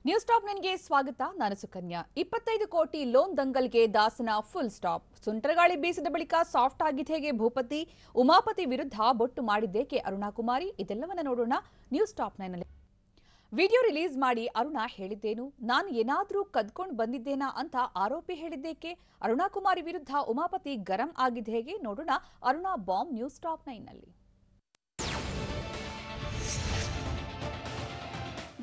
News top ನನಗೆ ಸ್ವಾಗತ. ನಾನು ಸುಕನ್ಯಾ. 25 ಕೋಟಿ ಲೋನ್ ದಂಗಲ್ಗೆ ದಾಸನ ಫುಲ್ ಸ್ಟಾಪ್. ಸುಂಟರಗಾಳಿ ಬೀಸಿದ ಬಳಿಕ ಸಾಫ್ಟ್ ಆಗಿದ್ದೇಗೆ ಭೂಪತಿ, ಉಮಾಪತಿ ವಿರುದ್ಧ ಬೊಟ್ಟು ಮಾಡಿದ್ದೇಕೆ ಅರುಣಾ ಕುಮಾರಿ? ಇದೆಲ್ಲವನ್ನ ನೋಡೋಣ ನ್ಯೂಸ್ ಟಾಪ್ 9ನಲ್ಲಿ. ವಿಡಿಯೋ ರಿಲೀಸ್ ಮಾಡಿ ಅರುಣಾ ಹೇಳಿದ್ದೇನು? ನಾನು ಏನಾದರೂ ಕದ್ಕೊಂಡು ಬಂದಿದ್ದೇನಾ ಅಂತ ಆರೋಪಿ ಹೇಳಿದ್ದೇಕೆ? ಅರುಣಾ ಕುಮಾರಿ ವಿರುದ್ಧ ಉಮಾಪತಿ ಗರಂ ಆಗಿದ್ದೇಗೆ? ನೋಡೋಣ ಅರುಣಾ ಬಾಂಬ್ ನ್ಯೂಸ್ ಟಾಪ್ 9ನಲ್ಲಿ.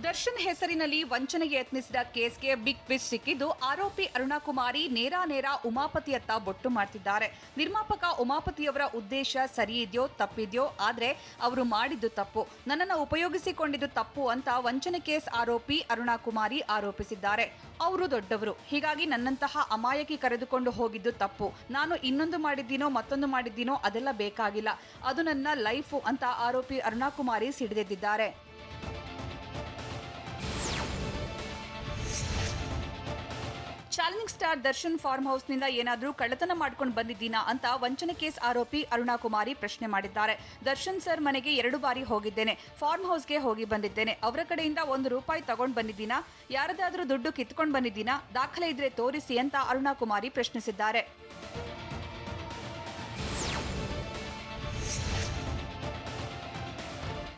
ದರ್ಶನ್ ಹೆಸರಿನಲ್ಲಿ ವಂಚನೆಗೆ ಯತ್ನಿಸಿದ ಕೇಸ್ಗೆ ಬಿಗ್ ಟ್ವಿಸ್ಟ್ ಸಿಕ್ಕಿದ್ದು, ಆರೋಪಿ ಅರುಣಾ ಕುಮಾರಿ ನೇರ ಉಮಾಪತಿಯತ್ತ ಬೊಟ್ಟು ಮಾಡ್ತಿದ್ದಾರೆ. ನಿರ್ಮಾಪಕ ಉಮಾಪತಿಯವರ ಉದ್ದೇಶ ಸರಿ ಇದೆಯೋ ತಪ್ಪಿದೆಯೋ, ಆದ್ರೆ ಅವರು ಮಾಡಿದ್ದು ತಪ್ಪು, ನನ್ನನ್ನು ಉಪಯೋಗಿಸಿಕೊಂಡಿದ್ದು ತಪ್ಪು ಅಂತ ವಂಚನೆ ಕೇಸ್ ಆರೋಪಿ ಅರುಣಾ ಕುಮಾರಿ ಆರೋಪಿಸಿದ್ದಾರೆ. ಅವರು ದೊಡ್ಡವರು, ಹೀಗಾಗಿ ನನ್ನಂತಹ ಅಮಾಯಕಿ ಕರೆದುಕೊಂಡು ಹೋಗಿದ್ದು ತಪ್ಪು. ನಾನು ಇನ್ನೊಂದು ಮಾಡಿದ್ದೀನೋ ಮತ್ತೊಂದು ಮಾಡಿದ್ದೀನೋ ಅದೆಲ್ಲ ಬೇಕಾಗಿಲ್ಲ, ಅದು ನನ್ನ ಲೈಫು ಅಂತ ಆರೋಪಿ ಅರುಣಾ ಕುಮಾರಿ ಸಿಡಿದೆದ್ದಿದ್ದಾರೆ. ಚಾಲೆಂಜಿಂಗ್ ಸ್ಟಾರ್ ದರ್ಶನ್ ಫಾರ್ಮ್ ಹೌಸ್ನಿಂದ ಏನಾದರೂ ಕಳ್ಳತನ ಮಾಡ್ಕೊಂಡು ಬಂದಿದ್ದೀನಾ ಅಂತ ವಂಚನೆ ಕೇಸ್ ಆರೋಪಿ ಅರುಣಾ ಕುಮಾರಿ ಪ್ರಶ್ನೆ ಮಾಡಿದ್ದಾರೆ. ದರ್ಶನ್ ಸರ್ ಮನೆಗೆ 2 ಬಾರಿ ಹೋಗಿದ್ದೇನೆ, ಫಾರ್ಮ್ ಹೌಸ್ಗೆ ಹೋಗಿ ಬಂದಿದ್ದೇನೆ. ಅವರ ಕಡೆಯಿಂದ ₹1 ತಗೊಂಡು ಬಂದಿದ್ದೀನಾ? ಯಾರದಾದ್ರೂ ದುಡ್ಡು ಕಿತ್ಕೊಂಡು ಬಂದಿದ್ದೀನಾ? ದಾಖಲೆ ಇದ್ರೆ ತೋರಿಸಿ ಅಂತ ಅರುಣಾ ಕುಮಾರಿ ಪ್ರಶ್ನಿಸಿದ್ದಾರೆ.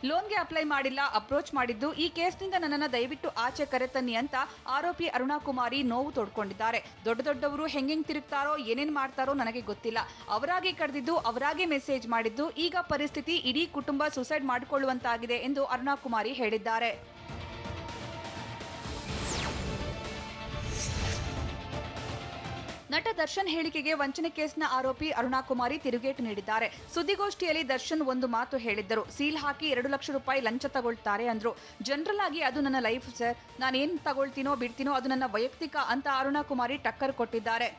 ಲೋನ್ಗೆ ಅಪ್ಲೈ ಮಾಡಿಲ್ಲ, ಅಪ್ರೋಚ್ ಮಾಡಿದ್ದು, ಈ ಕೇಸ್ನಿಂದ ನನ್ನನ್ನು ದಯವಿಟ್ಟು ಆಚೆ ಕರೆತನ್ನಿ ಅಂತ ಆರೋಪಿ ಅರುಣಾ ಕುಮಾರಿ ನೋವು ತೋಡ್ಕೊಂಡಿದ್ದಾರೆ. ದೊಡ್ಡವರು ಹೆಂಗೆಂಗ್ ತಿರುಗ್ತಾರೋ ಏನೇನ್ ಮಾಡ್ತಾರೋ ನನಗೆ ಗೊತ್ತಿಲ್ಲ, ಅವರಾಗೆ ಕರೆದಿದ್ದು ಅವರಾಗೆ ಮೆಸೇಜ್ ಮಾಡಿದ್ದು, ಈಗ ಪರಿಸ್ಥಿತಿ ಇಡೀ ಕುಟುಂಬ ಸುಸೈಡ್ ಮಾಡಿಕೊಳ್ಳುವಂತಾಗಿದೆ ಎಂದು ಅರುಣಾ ಕುಮಾರಿ ಹೇಳಿದ್ದಾರೆ. ನಟ ದರ್ಶನ್ ಹೇಳಿಕೆಗೆ ವಂಚನೆ ಕೇಸ್ನ ಆರೋಪಿ ಅರುಣಾ ಕುಮಾರಿ ತಿರುಗೇಟು ನೀಡಿದ್ದಾರೆ. ಸುದ್ದಿಗೋಷ್ಠಿಯಲ್ಲಿ ದರ್ಶನ್ ಒಂದು ಮಾತು ಹೇಳಿದ್ದರು. ಸೀಲ್ ಹಾಕಿ ₹2 ಲಕ್ಷ ಲಂಚ ತಗೊಳ್ತಾರೆ ಅಂದ್ರು. ಜನರಲ್ ಆಗಿ ಅದು ನನ್ನ ಲೈಫ್ ಸರ್, ನಾನೇನ್ ತಗೊಳ್ತೀನೋ ಬಿಡ್ತೀನೋ ಅದು ನನ್ನ ವೈಯಕ್ತಿಕ ಅಂತ ಅರುಣಾ ಕುಮಾರಿ ಟಕ್ಕರ್ ಕೊಟ್ಟಿದ್ದಾರೆ.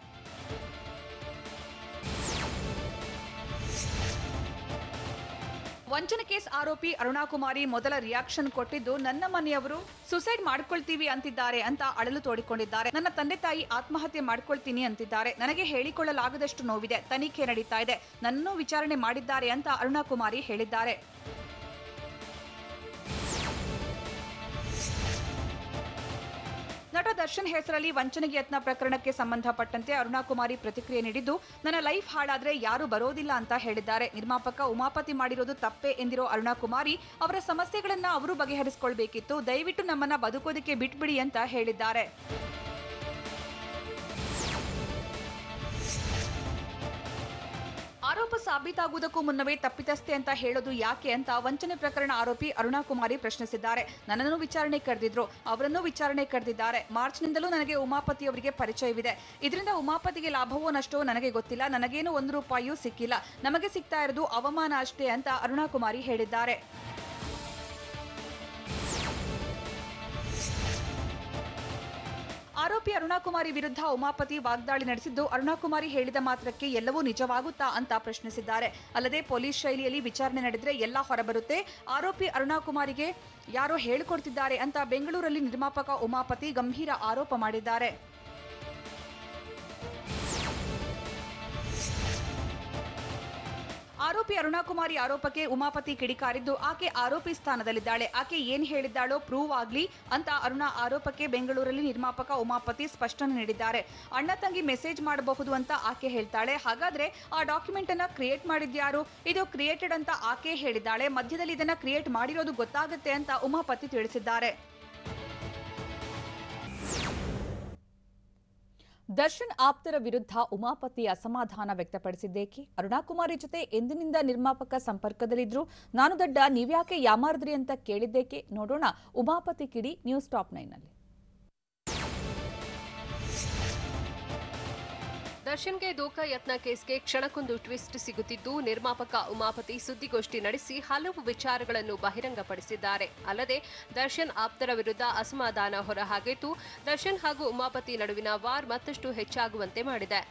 ವಂಚನೆ ಕೇಸ್ ಆರೋಪಿ ಅರುಣಾ ಕುಮಾರಿ ಮೊದಲ ರಿಯಾಕ್ಷನ್ ಕೊಟ್ಟಿದ್ದು, ನನ್ನ ಮನೆಯವರು ಸುಸೈಡ್ ಮಾಡ್ಕೊಳ್ತೀವಿ ಅಂತಿದ್ದಾರೆ ಅಂತ ಅಳಲು ತೋಡಿಕೊಂಡಿದ್ದಾರೆ. ನನ್ನ ತಂದೆ ತಾಯಿ ಆತ್ಮಹತ್ಯೆ ಮಾಡ್ಕೊಳ್ತೀನಿ ಅಂತಿದ್ದಾರೆ. ನನಗೆ ಹೇಳಿಕೊಳ್ಳಲಾಗದಷ್ಟು ನೋವಿದೆ, ತನಿಖೆ ನಡೀತಾ ಇದೆ, ನನ್ನನ್ನು ವಿಚಾರಣೆ ಮಾಡಿದ್ದಾರೆ ಅಂತ ಅರುಣಾ ಕುಮಾರಿ ಹೇಳಿದ್ದಾರೆ. ನಟ ದರ್ಶನ್ ಹೆಸರಲ್ಲಿ ವಂಚನೆಗೆ ಯತ್ನ ಪ್ರಕರಣಕ್ಕೆ ಸಂಬಂಧಪಟ್ಟಂತೆ ಅರುಣಾ ಕುಮಾರಿ ಪ್ರತಿಕ್ರಿಯೆ ನೀಡಿದ್ದು, ನನ್ನ ಲೈಫ್ ಹಾಳಾದ್ರೆ ಯಾರು ಬರೋದಿಲ್ಲ ಅಂತ ಹೇಳಿದ್ದಾರೆ. ನಿರ್ಮಾಪಕ ಉಮಾಪತಿ ಮಾಡಿರೋದು ತಪ್ಪೇ ಎಂದಿರೋ ಅರುಣಾ ಕುಮಾರಿ ಅವರ ಸಮಸ್ಯೆಗಳನ್ನ ಅವರು ಬಗೆಹರಿಸಿಕೊಳ್ಬೇಕಿತ್ತು, ದಯವಿಟ್ಟು ನಮ್ಮನ್ನ ಬದುಕೋದಕ್ಕೆ ಬಿಟ್ಬಿಡಿ ಅಂತ ಹೇಳಿದ್ದಾರೆ. ಆರೋಪ ಸಾಬೀತಾಗುವುದಕ್ಕೂ ಮುನ್ನವೇ ತಪ್ಪಿತಸ್ಥೆ ಅಂತ ಹೇಳೋದು ಯಾಕೆ ಅಂತ ವಂಚನೆ ಪ್ರಕರಣ ಆರೋಪಿ ಅರುಣಾ ಕುಮಾರಿ ಪ್ರಶ್ನಿಸಿದ್ದಾರೆ. ನನ್ನನ್ನು ವಿಚಾರಣೆ ಕರೆದಿದ್ರು, ಅವರನ್ನು ವಿಚಾರಣೆ ಕರೆದಿದ್ದಾರೆ. ಮಾರ್ಚ್ನಿಂದಲೂ ನನಗೆ ಉಮಾಪತಿಯವರಿಗೆ ಪರಿಚಯವಿದೆ. ಇದರಿಂದ ಉಮಾಪತಿಗೆ ಲಾಭವೋ ನಷ್ಟವೋ ನನಗೆ ಗೊತ್ತಿಲ್ಲ, ನನಗೇನು ₹1 ಸಿಕ್ಕಿಲ್ಲ, ನಮಗೆ ಸಿಗ್ತಾ ಇರೋದು ಅವಮಾನ ಅಷ್ಟೇ ಅಂತ ಅರುಣಾ ಕುಮಾರಿ ಹೇಳಿದ್ದಾರೆ. ಆರೋಪಿ ಅರುಣಾ ಕುಮಾರಿ ವಿರುದ್ಧ ಉಮಾಪತಿ ವಾಗ್ದಾಳಿ ನಡೆಸಿದ್ದು, ಅರುಣಾ ಕುಮಾರಿ ಹೇಳಿದ ಮಾತ್ರಕ್ಕೆ ಎಲ್ಲವೂ ನಿಜವಾಗುತ್ತಾ ಅಂತ ಪ್ರಶ್ನಿಸಿದ್ದಾರೆ. ಅಲ್ಲದೆ ಪೊಲೀಸ್ ಶೈಲಿಯಲ್ಲಿ ವಿಚಾರಣೆ ನಡೆದ್ರೆ ಎಲ್ಲ ಹೊರಬರುತ್ತೆ, ಆರೋಪಿ ಅರುಣಾ ಕುಮಾರಿಗೆ ಯಾರೋ ಹೇಳಿಕೊಡ್ತಿದ್ದಾರೆ ಅಂತ ಬೆಂಗಳೂರಲ್ಲಿ ನಿರ್ಮಾಪಕ ಉಮಾಪತಿ ಗಂಭೀರ ಆರೋಪ ಮಾಡಿದ್ದಾರೆ. ಆರೋಪಿ ಅರುಣಾ ಕುಮಾರಿ ಆರೋಪಕ್ಕೆ ಉಮಾಪತಿ ಕಿಡಿಕಾರಿದ್ದು, ಆಕೆ ಆರೋಪಿ ಸ್ಥಾನದಲ್ಲಿದ್ದಾಳೆ, ಆಕೆ ಏನ್ ಹೇಳಿದ್ದಾಳೋ ಪ್ರೂವ್ ಆಗ್ಲಿ ಅಂತ ಅರುಣಾ ಆರೋಪಕ್ಕೆ ಬೆಂಗಳೂರಲ್ಲಿ ನಿರ್ಮಾಪಕ ಉಮಾಪತಿ ಸ್ಪಷ್ಟನೆ ನೀಡಿದ್ದಾರೆ. ಅಣ್ಣ ತಂಗಿ ಮೆಸೇಜ್ ಮಾಡಬಹುದು ಅಂತ ಆಕೆ ಹೇಳ್ತಾಳೆ, ಹಾಗಾದ್ರೆ ಆ ಡಾಕ್ಯುಮೆಂಟ್ ಅನ್ನ ಕ್ರಿಯೇಟ್ ಮಾಡಿದ್ಯಾರು? ಇದು ಕ್ರಿಯೇಟೆಡ್ ಅಂತ ಆಕೆ ಹೇಳಿದ್ದಾಳೆ, ಮಧ್ಯದಲ್ಲಿ ಇದನ್ನ ಕ್ರಿಯೇಟ್ ಮಾಡಿರೋದು ಗೊತ್ತಾಗುತ್ತೆ ಅಂತ ಉಮಾಪತಿ ತಿಳಿಸಿದ್ದಾರೆ. ದರ್ಶನ್ ಆಪ್ತರ ವಿರುದ್ಧ ಉಮಾಪತಿ ಅಸಮಾಧಾನ ವ್ಯಕ್ತಪಡಿಸಿದ್ದೇಕೆ? ಅರುಣಾ ಕುಮಾರಿ ಜೊತೆ ಎಂದಿನಿಂದ ನಿರ್ಮಾಪಕ ಸಂಪರ್ಕದಲ್ಲಿದ್ರು, ನಾನು ದಡ್ಡ, ನೀವ್ಯಾಕೆ ಯಾಮಾರಿದ್ರಿ ಅಂತ ಕೇಳಿದ್ದೇಕೆ? ನೋಡೋಣ ಉಮಾಪತಿ ಕಿಡಿ ನ್ಯೂಸ್ ಟಾಪ್ 9ನಲ್ಲಿ. ದರ್ಶನ್ಗೆ ದೋಖಾ ಯತ್ನ ಕೇಸ್ಗೆ ಕ್ಷಣಕ್ಕೊಂದು ಟ್ವಿಸ್ಟ್ ಸಿಗುತ್ತಿದ್ದು, ನಿರ್ಮಾಪಕ ಉಮಾಪತಿ ಸುದ್ದಿಗೋಷ್ಠಿ ನಡೆಸಿ ಹಲವು ವಿಚಾರಗಳನ್ನು ಬಹಿರಂಗಪಡಿಸಿದ್ದಾರೆ. ಅಲ್ಲದೆ ದರ್ಶನ್ ಆಪ್ತರ ವಿರುದ್ಧ ಅಸಮಾಧಾನ ಹೊರಹಾಗಿದ್ದು, ದರ್ಶನ್ ಹಾಗೂ ಉಮಾಪತಿ ನಡುವಿನ ವಾರ್ ಮತ್ತಷ್ಟು ಹೆಚ್ಚಾಗುವಂತೆ ಮಾಡಿದೆ.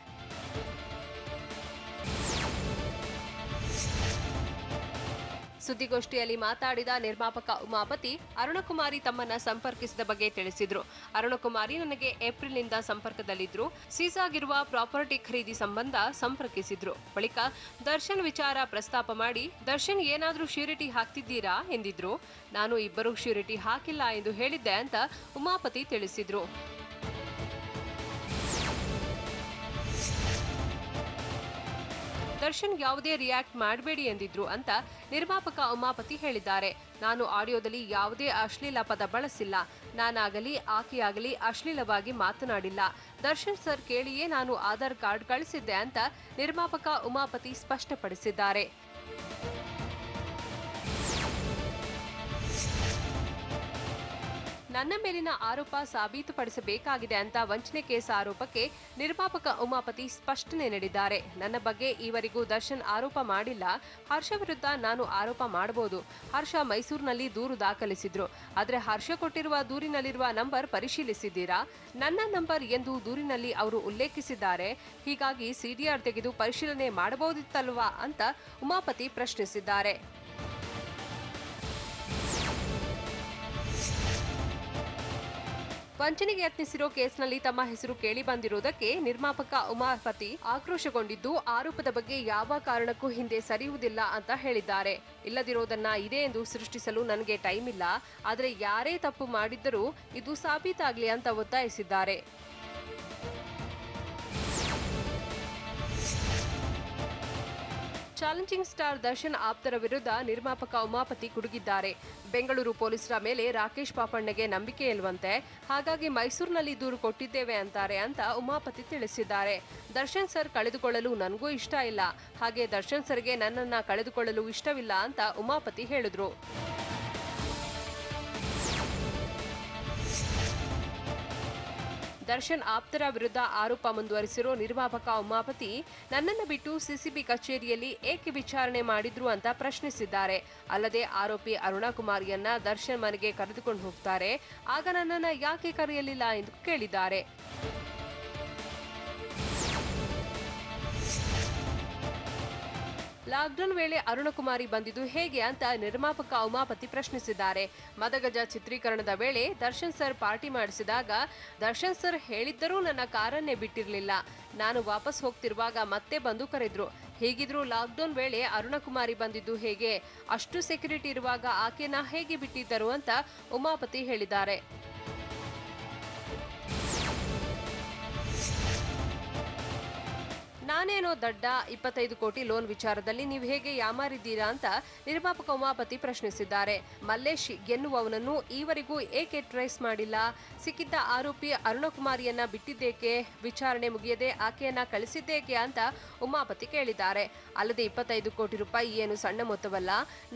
ಸುದ್ದಿಗೋಷ್ಠಿಯಲ್ಲಿ ಮಾತಾಡಿದ ನಿರ್ಮಾಪಕ ಉಮಾಪತಿ, ಅರುಣಕುಮಾರಿ ತಮ್ಮನ್ನ ಸಂಪರ್ಕಿಸಿದ ಬಗ್ಗೆ ತಿಳಿಸಿದ್ರು. ಅರುಣಕುಮಾರಿ ನನಗೆ ಏಪ್ರಿಲ್ನಿಂದ ಸಂಪರ್ಕದಲ್ಲಿದ್ರು. ಸೀಸ್ ಆಗಿರುವ ಪ್ರಾಪರ್ಟಿ ಖರೀದಿ ಸಂಬಂಧ ಸಂಪರ್ಕಿಸಿದ್ರು. ಬಳಿಕ ದರ್ಶನ್ ವಿಚಾರ ಪ್ರಸ್ತಾಪ ಮಾಡಿ, ದರ್ಶನ್ ಏನಾದ್ರೂ ಶ್ಯೂರಿಟಿ ಹಾಕ್ತಿದ್ದೀರಾ ಎಂದಿದ್ರು. ನಾನು ಇಬ್ಬರು ಶ್ಯೂರಿಟಿ ಹಾಕಿಲ್ಲ ಎಂದು ಹೇಳಿದ್ದೆ ಅಂತ ಉಮಾಪತಿ ತಿಳಿಸಿದ್ರು. ದರ್ಶನ್ ಯಾವುದೇ ರಿಯಾಕ್ಟ್ ಮಾಡಬೇಡಿ ಎಂದಿದ್ರು ಅಂತ ನಿರ್ಮಾಪಕ ಉಮಾಪತಿ ಹೇಳಿದ್ದಾರೆ. ನಾನು ಆಡಿಯೋದಲ್ಲಿ ಯಾವುದೇ ಅಶ್ಲೀಲ ಪದ ಬಳಸಿಲ್ಲ. ನಾನಾಗಲಿ ಆಕೆಯಾಗಲಿ ಅಶ್ಲೀಲವಾಗಿ ಮಾತನಾಡಿಲ್ಲ. ದರ್ಶನ್ ಸರ್ ಕೇಳಿಯೇ ನಾನು ಆಧಾರ್ ಕಾರ್ಡ್ ಕಳಿಸಿದ್ದೆ ಅಂತ ನಿರ್ಮಾಪಕ ಉಮಾಪತಿ ಸ್ಪಷ್ಟಪಡಿಸಿದ್ದಾರೆ. ನನ್ನ ಮೇಲಿನ ಆರೋಪ ಸಾಬೀತುಪಡಿಸಬೇಕಾಗಿದೆ ಅಂತ ವಂಚನೆ ಕೇಸ್ ಆರೋಪಕ್ಕೆ ನಿರ್ಮಾಪಕ ಉಮಾಪತಿ ಸ್ಪಷ್ಟನೆ ನೀಡಿದ್ದಾರೆ. ನನ್ನ ಬಗ್ಗೆ ಈವರೆಗೂ ದರ್ಶನ್ ಆರೋಪ ಮಾಡಿಲ್ಲ. ಹರ್ಷ ವಿರುದ್ಧ ನಾನು ಆರೋಪ ಮಾಡಬಹುದು. ಹರ್ಷ ಮೈಸೂರಿನಲ್ಲಿ ದೂರು ದಾಖಲಿಸಿದ್ರು. ಆದರೆ ಹರ್ಷ ಕೊಟ್ಟಿರುವ ದೂರಿನಲ್ಲಿರುವ ನಂಬರ್ ಪರಿಶೀಲಿಸಿದ್ದೀರಾ? ನನ್ನ ನಂಬರ್ ಎಂದು ದೂರಿನಲ್ಲಿ ಅವರು ಉಲ್ಲೇಖಿಸಿದ್ದಾರೆ. ಹೀಗಾಗಿ ಸಿಡಿಆರ್ ತೆಗೆದು ಪರಿಶೀಲನೆ ಮಾಡಬಹುದಿತ್ತಲ್ವಾ ಅಂತ ಉಮಾಪತಿ ಪ್ರಶ್ನಿಸಿದ್ದಾರೆ. ವಂಚನೆಗೆ ಯತ್ನಿಸಿರೋ ಕೇಸ್ನಲ್ಲಿ ತಮ್ಮ ಹೆಸರು ಕೇಳಿ ಬಂದಿರುವುದಕ್ಕೆ ನಿರ್ಮಾಪಕ ಉಮಾಪತಿ ಆಕ್ರೋಶಗೊಂಡಿದ್ದು, ಆರೋಪದ ಬಗ್ಗೆ ಯಾವ ಕಾರಣಕ್ಕೂ ಹಿಂದೆ ಸರಿಯುವುದಿಲ್ಲ ಅಂತ ಹೇಳಿದ್ದಾರೆ. ಇಲ್ಲದಿರೋದನ್ನ ಇದೆ ಎಂದು ಸೃಷ್ಟಿಸಲು ನನಗೆ ಟೈಮ್ ಇಲ್ಲ. ಆದರೆ ಯಾರೇ ತಪ್ಪು ಮಾಡಿದ್ದರೂ ಇದು ಸಾಬೀತಾಗಲಿ ಅಂತ ಒತ್ತಾಯಿಸಿದ್ದಾರೆ. ಚಾಲೆಂಜಿಂಗ್ ಸ್ಟಾರ್ ದರ್ಶನ್ ಆಪ್ತರ ವಿರುದ್ಧ ನಿರ್ಮಾಪಕ ಉಮಾಪತಿ ಗುಡುಗಿದ್ದಾರೆ. ಬೆಂಗಳೂರು ಪೊಲೀಸರ ಮೇಲೆ ರಾಕೇಶ್ ಪಾಪಣ್ಣಗೆ ನಂಬಿಕೆ ಇಲ್ವಂತೆ, ಹಾಗಾಗಿ ಮೈಸೂರಿನಲ್ಲಿ ದೂರು ಕೊಟ್ಟಿದ್ದೇವೆ ಅಂತಾರೆ ಅಂತ ಉಮಾಪತಿ ತಿಳಿಸಿದ್ದಾರೆ. ದರ್ಶನ್ ಸರ್ ಕಳೆದುಕೊಳ್ಳಲು ನನಗೂ ಇಷ್ಟ ಇಲ್ಲ, ಹಾಗೆ ದರ್ಶನ್ ಸರ್ಗೆ ನನ್ನನ್ನ ಕಳೆದುಕೊಳ್ಳಲು ಇಷ್ಟವಿಲ್ಲ ಅಂತ ಉಮಾಪತಿ ಹೇಳಿದ್ರು. ದರ್ಶನ್ ಆಪ್ತರ ವಿರುದ್ಧ ಆರೋಪ ಮುಂದುವರಿಸಿರೋ ನಿರ್ಮಾಪಕ ಉಮಾಪತಿ, ನನ್ನನ್ನು ಬಿಟ್ಟು ಸಿಸಿಬಿ ಕಚೇರಿಯಲ್ಲಿ ಏಕೆ ವಿಚಾರಣೆ ಮಾಡಿದ್ರು ಅಂತ ಪ್ರಶ್ನಿಸಿದ್ದಾರೆ. ಅಲ್ಲದೆ ಆರೋಪಿ ಅರುಣಕುಮಾರಿಯನ್ನ ದರ್ಶನ್ ಮನೆಗೆ ಕರೆದುಕೊಂಡು ಹೋಗ್ತಾರೆ, ಆಗ ನನ್ನನ್ನು ಯಾಕೆ ಕರೆಯಲಿಲ್ಲ ಎಂದು ಕೇಳಿದ್ದಾರೆ. ಲಾಕ್ಡೌನ್ ವೇಳೆ ಅರುಣಕುಮಾರಿ ಬಂದಿದ್ದು ಹೇಗೆ ಅಂತ ನಿರ್ಮಾಪಕ ಉಮಾಪತಿ ಪ್ರಶ್ನಿಸಿದ್ದಾರೆ. ಮದಗಜ ಚಿತ್ರೀಕರಣದ ವೇಳೆ ದರ್ಶನ್ ಸರ್ ಪಾರ್ಟಿ ಮಾಡಿಸಿದಾಗ ದರ್ಶನ್ ಸರ್ ಹೇಳಿದ್ದರೂ ನನ್ನ ಕಾರನ್ನೇ ಬಿಟ್ಟಿರಲಿಲ್ಲ. ನಾನು ವಾಪಸ್ ಹೋಗ್ತಿರುವಾಗ ಮತ್ತೆ ಬಂದು ಕರೆದ್ರು. ಹೀಗಿದ್ರೂ ಲಾಕ್ಡೌನ್ ವೇಳೆ ಅರುಣಕುಮಾರಿ ಬಂದಿದ್ದು ಹೇಗೆ? ಅಷ್ಟು ಸೆಕ್ಯೂರಿಟಿ ಇರುವಾಗ ಆಕೆನ ಹೇಗೆ ಬಿಟ್ಟಿದ್ದರು ಅಂತ ಉಮಾಪತಿ ಹೇಳಿದ್ದಾರೆ. ನಾನೇನೋ ದಡ್ಡ, 25 ಕೋಟಿ ಲೋನ್ ವಿಚಾರದಲ್ಲಿ ನೀವು ಹೇಗೆ ಯಾಮಾರಿದ್ದೀರಾ ಅಂತ ನಿರ್ಮಾಪಕ ಉಮಾಪತಿ ಪ್ರಶ್ನಿಸಿದ್ದಾರೆ. ಮಲ್ಲೇಶ್ ಎನ್ನುವವನನ್ನು ಈವರೆಗೂ ಏಕೆ ಟ್ರೇಸ್ ಮಾಡಿಲ್ಲ? ಸಿಕ್ಕಿದ್ದ ಆರೋಪಿ ಅರುಣಕುಮಾರಿಯನ್ನ ಬಿಟ್ಟಿದ್ದೇಕೆ? ವಿಚಾರಣೆ ಮುಗಿಯದೆ ಆಕೆಯನ್ನ ಕಳಿಸಿದ್ದೇಕೆ ಅಂತ ಉಮಾಪತಿ ಕೇಳಿದ್ದಾರೆ. ಅಲ್ಲದೆ 25 ಕೋಟಿ ರೂಪಾಯಿ ಏನು ಸಣ್ಣ ಮೊತ್ತವಲ್ಲ.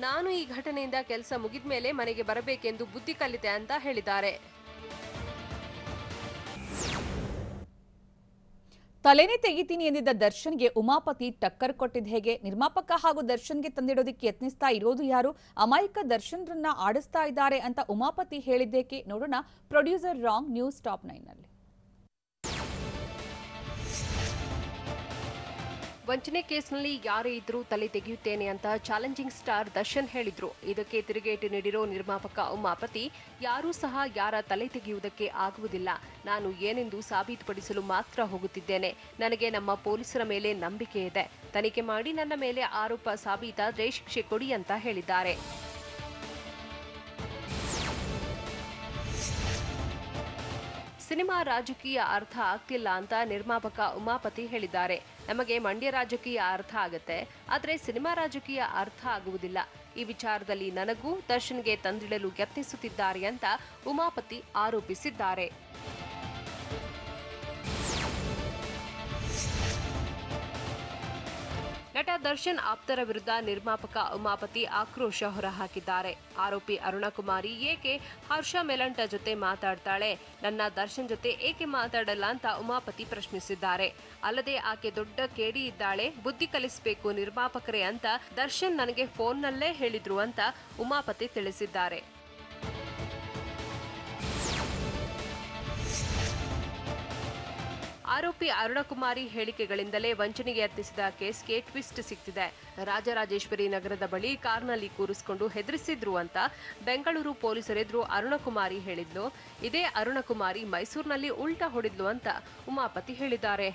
ನಾನು ಈ ಘಟನೆಯಿಂದ ಕೆಲಸ ಮುಗಿದ ಮೇಲೆ ಮನೆಗೆ ಬರಬೇಕೆಂದು ಬುದ್ಧಿ ಕಲಿತೆ ಅಂತ ಹೇಳಿದ್ದಾರೆ. ತಲೆನೇ ತೆಗಿತೀನಿ ಎಂದಿದ್ದ ದರ್ಶನ್ಗೆ ಉಮಾಪತಿ ಟಕ್ಕರ್ ಕೊಟ್ಟಿದ್ದು ಹೇಗೆ? ನಿರ್ಮಾಪಕ ಹಾಗೂ ದರ್ಶನ್ಗೆ ತಂದಿಡೋದಕ್ಕೆ ಯತ್ನಿಸ್ತಾ ಇರೋದು ಯಾರು? ಅಮಾಯಕ ದರ್ಶನ್ರನ್ನ ಆಡಿಸ್ತಾ ಇದ್ದಾರೆ ಅಂತ ಉಮಾಪತಿ ಹೇಳಿದ್ದೇಕೆ? ನೋಡೋಣ ಪ್ರೊಡ್ಯೂಸರ್ ರಾಂಗ್ ನ್ಯೂಸ್ ಟಾಪ್ 9 ನಲ್ಲಿ. ವಂಚನೆ ಕೇಸ್ನಲ್ಲಿ ಯಾರೇ ಇದ್ರೂ ತಲೆ ತೆಗೆಯುತ್ತೇನೆ ಅಂತ ಚಾಲೆಂಜಿಂಗ್ ಸ್ಟಾರ್ ದರ್ಶನ್ ಹೇಳಿದ್ರು. ಇದಕ್ಕೆ ತಿರುಗೇಟು ನೀಡಿರೋ ನಿರ್ಮಾಪಕ ಉಮಾಪತಿ, ಯಾರೂ ಸಹ ಯಾರ ತಲೆ ತೆಗೆಯುವುದಕ್ಕೆ ಆಗುವುದಿಲ್ಲ. ನಾನು ಏನೆಂದು ಸಾಬೀತುಪಡಿಸಲು ಮಾತ್ರ ಹೋಗುತ್ತಿದ್ದೇನೆ. ನನಗೆ ನಮ್ಮ ಪೊಲೀಸರ ಮೇಲೆ ನಂಬಿಕೆ ಇದೆ. ತನಿಖೆ ಮಾಡಿ ನನ್ನ ಮೇಲೆ ಆರೋಪ ಸಾಬೀತಾದ್ರೆ ಶಿಕ್ಷೆ ಕೊಡಿ ಅಂತ ಹೇಳಿದ್ದಾರೆ. ಸಿನಿಮಾ ರಾಜಕೀಯ ಅರ್ಥ ಆಗ್ತಿಲ್ಲ ಅಂತ ನಿರ್ಮಾಪಕ ಉಮಾಪತಿ ಹೇಳಿದ್ದಾರೆ. ನಮಗೆ ಮಂಡ್ಯ ರಾಜಕೀಯ ಅರ್ಥ ಆಗುತ್ತೆ, ಆದರೆ ಸಿನಿಮಾ ರಾಜಕೀಯ ಅರ್ಥ ಆಗುವುದಿಲ್ಲ. ಈ ವಿಚಾರದಲ್ಲಿ ನನಗೂ ದರ್ಶನ್ಗೆ ತಂದಿಡಲು ಯತ್ನಿಸುತ್ತಿದ್ದಾರೆ ಅಂತ ಉಮಾಪತಿ ಆರೋಪಿಸಿದ್ದಾರೆ. ನಟ ದರ್ಶನ್ ಆಪ್ತರ ವಿರುದ್ಧ ನಿರ್ಮಾಪಕ ಉಮಾಪತಿ ಆಕ್ರೋಶ ಹೊರಹಾಕಿದ್ದಾರೆ. ಆರೋಪಿ ಅರುಣಕುಮಾರಿ ಏಕೆ ಹರ್ಷ ಮೆಲಂಟ ಜೊತೆ ಮಾತಾಡ್ತಾಳೆ, ನನ್ನ ದರ್ಶನ್ ಜೊತೆ ಏಕೆ ಮಾತಾಡಲ್ಲ ಅಂತ ಉಮಾಪತಿ ಪ್ರಶ್ನಿಸಿದ್ದಾರೆ. ಅಲ್ಲದೆ ಆಕೆ ದೊಡ್ಡ ಕೇಡಿ ಇದ್ದಾಳೆ, ಬುದ್ಧಿ ಕಲಿಸಬೇಕು ನಿರ್ಮಾಪಕರೇ ಅಂತ ದರ್ಶನ್ ನನಗೆ ಫೋನ್ನಲ್ಲೇ ಹೇಳಿದ್ರು ಅಂತ ಉಮಾಪತಿ ತಿಳಿಸಿದ್ದಾರೆ. ಆರೋಪಿ ಅರುಣಕುಮಾರಿ ಹೇಳಿಕೆಗಳಿಂದಲೇ ವಂಚನೆಗೆ ಯತ್ನಿಸಿದ ಕೇಸ್ಗೆ ಟ್ವಿಸ್ಟ್ ಸಿಕ್ತಿದೆ. ರಾಜರಾಜೇಶ್ವರಿ ನಗರದ ಬಳಿ ಕಾರ್ನಲ್ಲಿ ಕೂರಿಸಿಕೊಂಡು ಹೆದರಿಸಿದ್ರು ಅಂತ ಬೆಂಗಳೂರು ಪೊಲೀಸರೆದುರು ಅರುಣಕುಮಾರಿ ಹೇಳಿದ್ಲು. ಇದೇ ಅರುಣಕುಮಾರಿ ಮೈಸೂರಿನಲ್ಲಿ ಉಲ್ಟಾ ಹೊಡೆದ್ಲು ಅಂತ ಉಮಾಪತಿ ಹೇಳಿದ್ದಾರೆ.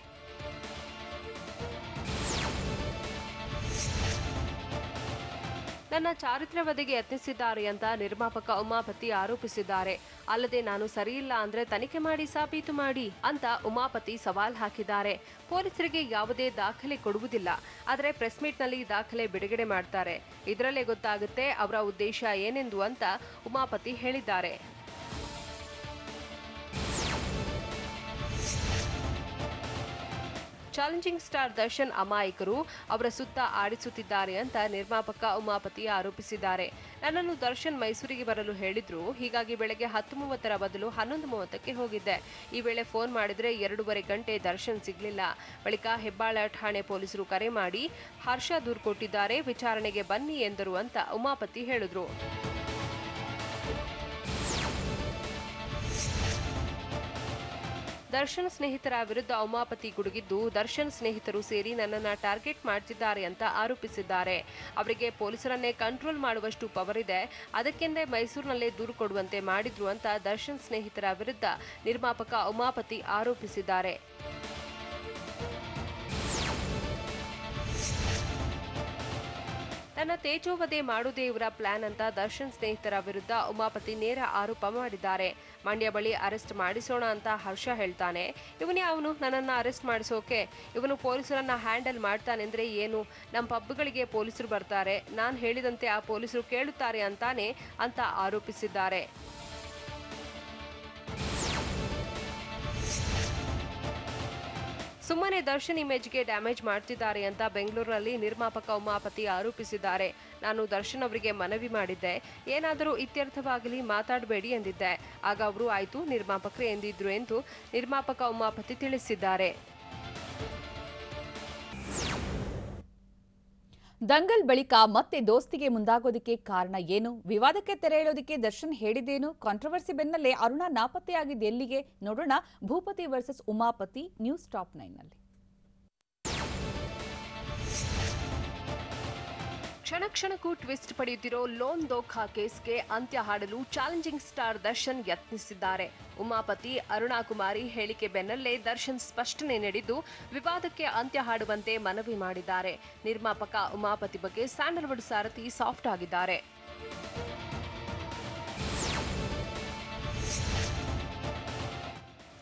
ನನ್ನ ಚಾರಿತ್ರ್ಯ ವಧೆಗೆ ಯತ್ನಿಸಿದ್ದಾರೆ ಅಂತ ನಿರ್ಮಾಪಕ ಉಮಾಪತಿ ಆರೋಪಿಸಿದ್ದಾರೆ. ಅಲ್ಲದೆ ನಾನು ಸರಿಯಿಲ್ಲ ಅಂದ್ರೆ ತನಿಖೆ ಮಾಡಿ ಸಾಬೀತು ಮಾಡಿ ಅಂತ ಉಮಾಪತಿ ಸವಾಲ್ ಹಾಕಿದ್ದಾರೆ. ಪೊಲೀಸರಿಗೆ ಯಾವುದೇ ದಾಖಲೆ ಕೊಡುವುದಿಲ್ಲ, ಆದರೆ ಪ್ರೆಸ್ ಮೀಟ್ನಲ್ಲಿ ದಾಖಲೆ ಬಿಡುಗಡೆ ಮಾಡ್ತಾರೆ. ಇದರಲ್ಲೇ ಗೊತ್ತಾಗುತ್ತೆ ಅವರ ಉದ್ದೇಶ ಏನೆಂದು ಅಂತ ಉಮಾಪತಿ ಹೇಳಿದ್ದಾರೆ. ಚಾಲೆಂಜಿಂಗ್ ಸ್ಟಾರ್ ದರ್ಶನ್ ಅಮಾಯಕರು ಅವರ ಸುತ್ತ ಆಡಿಸುತ್ತಿದ್ದಾರೆ ಅಂತ ನಿರ್ಮಾಪಕ ಉಮಾಪತಿ ಆರೋಪಿಸಿದ್ದಾರೆ. ನನ್ನನ್ನು ದರ್ಶನ್ ಮೈಸೂರಿಗೆ ಬರಲು ಹೇಳಿದ್ರು. ಹೀಗಾಗಿ ಬೆಳಗ್ಗೆ 10:30 ಬದಲು 11:30ಕ್ಕೆ ಹೋಗಿದ್ದೆ. ಈ ವೇಳೆ ಫೋನ್ ಮಾಡಿದ್ರೆ 2.5 ಗಂಟೆ ದರ್ಶನ್ ಸಿಗ್ಲಿಲ್ಲ. ಬಳಿಕ ಹೆಬ್ಬಾಳ ಠಾಣೆ ಪೊಲೀಸರು ಕರೆ ಮಾಡಿ ಹರ್ಷ ದೂರು ಕೊಟ್ಟಿದ್ದಾರೆ, ವಿಚಾರಣೆಗೆ ಬನ್ನಿ ಎಂದರು ಅಂತ ಉಮಾಪತಿ ಹೇಳಿದ್ರು. ದರ್ಶನ್ ಸ್ನೇಹಿತರ ವಿರುದ್ಧ ಉಮಾಪತಿ ಗುಡುಗಿದ್ದು, ದರ್ಶನ್ ಸ್ನೇಹಿತರು ಸೇರಿ ನನ್ನನ್ನು ಟಾರ್ಗೆಟ್ ಮಾಡ್ತಿದ್ದಾರೆ ಅಂತ ಆರೋಪಿಸಿದ್ದಾರೆ. ಅವರಿಗೆ ಪೊಲೀಸರನ್ನೇ ಕಂಟ್ರೋಲ್ ಮಾಡುವಷ್ಟು ಪವರ್ ಇದೆ, ಅದಕ್ಕೆಂದೇ ಮೈಸೂರಿನಲ್ಲೇ ದೂರು ಕೊಡುವಂತೆ ಮಾಡಿದ್ರು ಅಂತ ದರ್ಶನ್ ಸ್ನೇಹಿತರ ವಿರುದ್ಧ ನಿರ್ಮಾಪಕ ಉಮಾಪತಿ ಆರೋಪಿಸಿದ್ದಾರೆ. ನನ್ನ ತೇಜೋವಧೆ ಮಾಡುವುದೇ ಇವರ ಪ್ಲಾನ್ ಅಂತ ದರ್ಶನ್ ಸ್ನೇಹಿತರ ವಿರುದ್ಧ ಉಮಾಪತಿ ನೇರ ಆರೋಪ ಮಾಡಿದ್ದಾರೆ. ಮಂಡ್ಯ ಬಳಿ ಅರೆಸ್ಟ್ ಮಾಡಿಸೋಣ ಅಂತ ಹರ್ಷ ಹೇಳ್ತಾನೆ. ಇವನೇ ಅವನು ನನ್ನನ್ನು ಅರೆಸ್ಟ್ ಮಾಡಿಸೋಕೆ, ಇವನು ಪೊಲೀಸರನ್ನ ಹ್ಯಾಂಡಲ್ ಮಾಡ್ತಾನೆಂದ್ರೆ ಏನು? ನಮ್ಮ ಪಬ್ಗಳಿಗೆ ಪೊಲೀಸರು ಬರ್ತಾರೆ, ನಾನು ಹೇಳಿದಂತೆ ಆ ಪೊಲೀಸರು ಕೇಳುತ್ತಾರೆ ಅಂತಾನೆ ಅಂತ ಆರೋಪಿಸಿದ್ದಾರೆ. ಸುಮ್ಮನೆ ದರ್ಶನ್ ಇಮೇಜ್ಗೆ ಡ್ಯಾಮೇಜ್ ಮಾಡ್ತಿದ್ದಾರೆ ಅಂತ ಬೆಂಗಳೂರಿನಲ್ಲಿ ನಿರ್ಮಾಪಕ ಉಮಾಪತಿ ಆರೋಪಿಸಿದ್ದಾರೆ. ನಾನು ದರ್ಶನ್ ಅವರಿಗೆ ಮನವಿ ಮಾಡಿದ್ದೆ, ಏನಾದರೂ ಇತ್ಯರ್ಥವಾಗಲಿ ಮಾತಾಡಬೇಡಿ ಎಂದಿದ್ದೆ. ಆಗ ಅವರು ಆಯ್ತು ನಿರ್ಮಾಪಕರೇ ಎಂದಿದ್ರು ಎಂದು ನಿರ್ಮಾಪಕ ಉಮಾಪತಿ ತಿಳಿಸಿದ್ದಾರೆ. ದಂಗಲ್ ಬಳಿಕ ಮತ್ತೆ ದೋಸ್ತಿಗೆ ಮುಂದಾಗೋದಕ್ಕೆ ಕಾರಣ ಏನು? ವಿವಾದಕ್ಕೆ ತೆರೆ ಎಳೆಯೋದಕ್ಕೆ ದರ್ಶನ್ ಹೇಳಿದ್ದೇನು? ಕಾಂಟ್ರವರ್ಸಿ ಬೆನ್ನಲ್ಲೇ ಅರುಣಾ ನಾಪತ್ತೆಯಾಗಿದ್ದು ಎಲ್ಲಿಗೆ? ನೋಡೋಣ ಭೂಪತಿ ವರ್ಸಸ್ ಉಮಾಪತಿ ನ್ಯೂಸ್ ಟಾಪ್ 9ನಲ್ಲಿ. ಕ್ಷಣ ಕ್ಷಣಕ್ಕೂ ಟ್ವಿಸ್ಟ್ ಪಡೆಯುತ್ತಿರೋ ಲೋನ್ ದೋಖಾ ಕೇಸ್ಗೆ ಅಂತ್ಯ ಹಾಡಲು ಚಾಲೆಂಜಿಂಗ್ ಸ್ಟಾರ್ ದರ್ಶನ್ ಯತ್ನಿಸಿದ್ದಾರೆ. ಉಮಾಪತಿ ಅರುಣಕುಮಾರಿ ಹೇಳಿಕೆ ಬೆನ್ನಲ್ಲೇ ದರ್ಶನ್ ಸ್ಪಷ್ಟನೆ ನೀಡಿದ್ದು, ವಿವಾದಕ್ಕೆ ಅಂತ್ಯ ಹಾಡುವಂತೆ ಮನವಿ ಮಾಡಿದ್ದಾರೆ. ನಿರ್ಮಾಪಕ ಉಮಾಪತಿ ಬಗ್ಗೆ ಸ್ಯಾಂಡಲ್ವುಡ್ ಸಾರಥಿ ಸಾಫ್ಟ್ ಆಗಿದ್ದಾರೆ.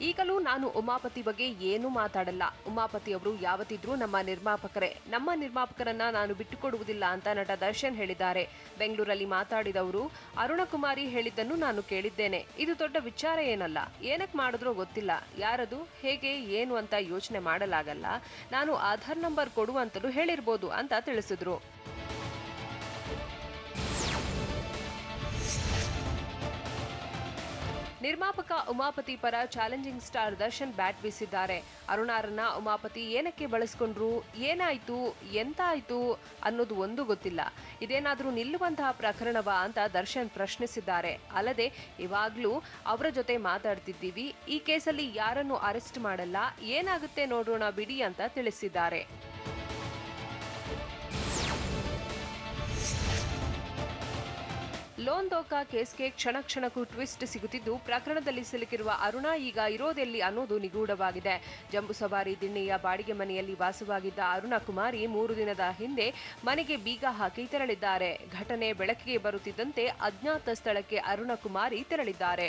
ಈಗಲೂ ನಾನು ಉಮಾಪತಿ ಬಗ್ಗೆ ಏನೂ ಮಾತಾಡಲ್ಲ. ಉಮಾಪತಿ ಅವರು ಯಾವತ್ತಿದ್ರೂ ನಮ್ಮ ನಿರ್ಮಾಪಕರೇ. ನಮ್ಮ ನಿರ್ಮಾಪಕರನ್ನ ನಾನು ಬಿಟ್ಟುಕೊಡುವುದಿಲ್ಲ ಅಂತ ನಟ ದರ್ಶನ್ ಹೇಳಿದ್ದಾರೆ. ಬೆಂಗಳೂರಲ್ಲಿ ಮಾತಾಡಿದವರು, ಅರುಣಕುಮಾರಿ ಹೇಳಿದ್ದನ್ನು ನಾನು ಕೇಳಿದ್ದೇನೆ. ಇದು ದೊಡ್ಡ ವಿಚಾರ ಏನಲ್ಲ. ಏನಕ್ಕೆ ಮಾಡಿದ್ರೋ ಗೊತ್ತಿಲ್ಲ. ಯಾರದು, ಹೇಗೆ, ಏನು ಅಂತ ಯೋಚನೆ ಮಾಡಲಾಗಲ್ಲ. ನಾನು ಆಧಾರ್ ನಂಬರ್ ಕೊಡು ಅಂತಲೂ ಹೇಳಿರ್ಬೋದು ಅಂತ ತಿಳಿಸಿದ್ರು. ನಿರ್ಮಾಪಕ ಉಮಾಪತಿ ಪರ ಚಾಲೆಂಜಿಂಗ್ ಸ್ಟಾರ್ ದರ್ಶನ್ ಬ್ಯಾಟ್ ಬೀಸಿದ್ದಾರೆ. ಅರುಣಾರನ್ನ ಉಮಾಪತಿ ಏನಕ್ಕೆ ಬಳಸ್ಕೊಂಡ್ರು, ಏನಾಯ್ತು, ಎಂತ ಆಯ್ತು ಅನ್ನೋದು ಒಂದು ಗೊತ್ತಿಲ್ಲ. ಇದೇನಾದ್ರೂ ನಿಲ್ಲುವಂತಹ ಪ್ರಕರಣವಾ ಅಂತ ದರ್ಶನ್ ಪ್ರಶ್ನಿಸಿದ್ದಾರೆ. ಅಲ್ಲದೆ ಇವಾಗ್ಲೂ ಅವರ ಜೊತೆ ಮಾತಾಡ್ತಿದ್ದೀವಿ, ಈ ಕೇಸಲ್ಲಿ ಯಾರನ್ನು ಅರೆಸ್ಟ್ ಮಾಡಲ್ಲ, ಏನಾಗುತ್ತೆ ನೋಡೋಣ ಬಿಡಿ ಅಂತ ತಿಳಿಸಿದ್ದಾರೆ. ಲೋನ್ ದೋಖಾ ಕೇಸ್ಗೆ ಕ್ಷಣ ಕ್ಷಣಕ್ಕೂ ಟ್ವಿಸ್ಟ್ ಸಿಗುತ್ತಿದ್ದು, ಪ್ರಕರಣದಲ್ಲಿ ಸಿಲುಕಿರುವ ಅರುಣಾ ಈಗ ಇರೋದೆಲ್ಲಿ ಅನ್ನೋದು ನಿಗೂಢವಾಗಿದೆ. ಜಂಬೂಸವಾರಿ ದಿಣ್ಣೆಯ ಬಾಡಿಗೆ ಮನೆಯಲ್ಲಿ ವಾಸವಾಗಿದ್ದ ಅರುಣಕುಮಾರಿ 3 ದಿನದ ಹಿಂದೆ ಮನೆಗೆ ಬೀಗ ಹಾಕಿ ತೆರಳಿದ್ದಾರೆ. ಘಟನೆ ಬೆಳಕಿಗೆ ಬರುತ್ತಿದ್ದಂತೆ ಅಜ್ಞಾತ ಸ್ಥಳಕ್ಕೆ ಅರುಣಕುಮಾರಿ ತೆರಳಿದ್ದಾರೆ.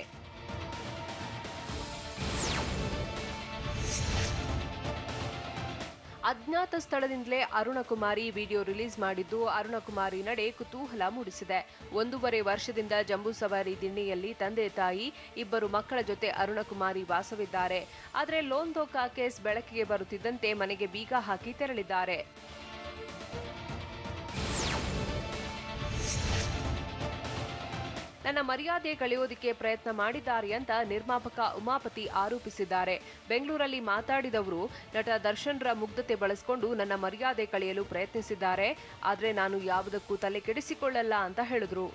ಅಜ್ಞಾತ ಸ್ಥಳದಿಂದಲೇ ಅರುಣಕುಮಾರಿ ವಿಡಿಯೋ ರಿಲೀಸ್ ಮಾಡಿದ್ದು, ಅರುಣಕುಮಾರಿ ನಡೆ ಕುತೂಹಲ ಮೂಡಿಸಿದೆ. 1.5 ವರ್ಷದಿಂದ ಜಂಬೂಸವಾರಿ ದಿಣ್ಣೆಯಲ್ಲಿ ತಂದೆ ತಾಯಿ, 2 ಮಕ್ಕಳ ಜೊತೆ ಅರುಣಕುಮಾರಿ ವಾಸವಿದ್ದಾರೆ. ಆದರೆ ಲೋನ್ ದೋಖಾ ಕೇಸ್ ಬೆಳಕಿಗೆ ಬರುತ್ತಿದ್ದಂತೆ ಮನೆಗೆ ಬೀಗ ಹಾಕಿ ತೆರಳಿದ್ದಾರೆ. ನನ್ನ ಮರ್ಯಾದೆ ಕಳೆಯೋದಕ್ಕೆ ಪ್ರಯತ್ನ ಮಾಡಿದ್ದಾರೆ ಅಂತ ನಿರ್ಮಾಪಕ ಉಮಾಪತಿ ಆರೋಪಿಸಿದ್ದಾರೆ. ಬೆಂಗಳೂರಲ್ಲಿ ಮಾತಾಡಿದವರು, ನಟ ದರ್ಶನ್ರ ಮುಗ್ಧತೆ ಬಳಸಿಕೊಂಡು ನನ್ನ ಮರ್ಯಾದೆ ಕಳೆಯಲು ಪ್ರಯತ್ನಿಸಿದ್ದಾರೆ. ಆದರೆ ನಾನು ಯಾವುದಕ್ಕೂ ತಲೆ ಕೆಡಿಸಿಕೊಳ್ಳಲ್ಲ ಅಂತ ಹೇಳಿದ್ರು.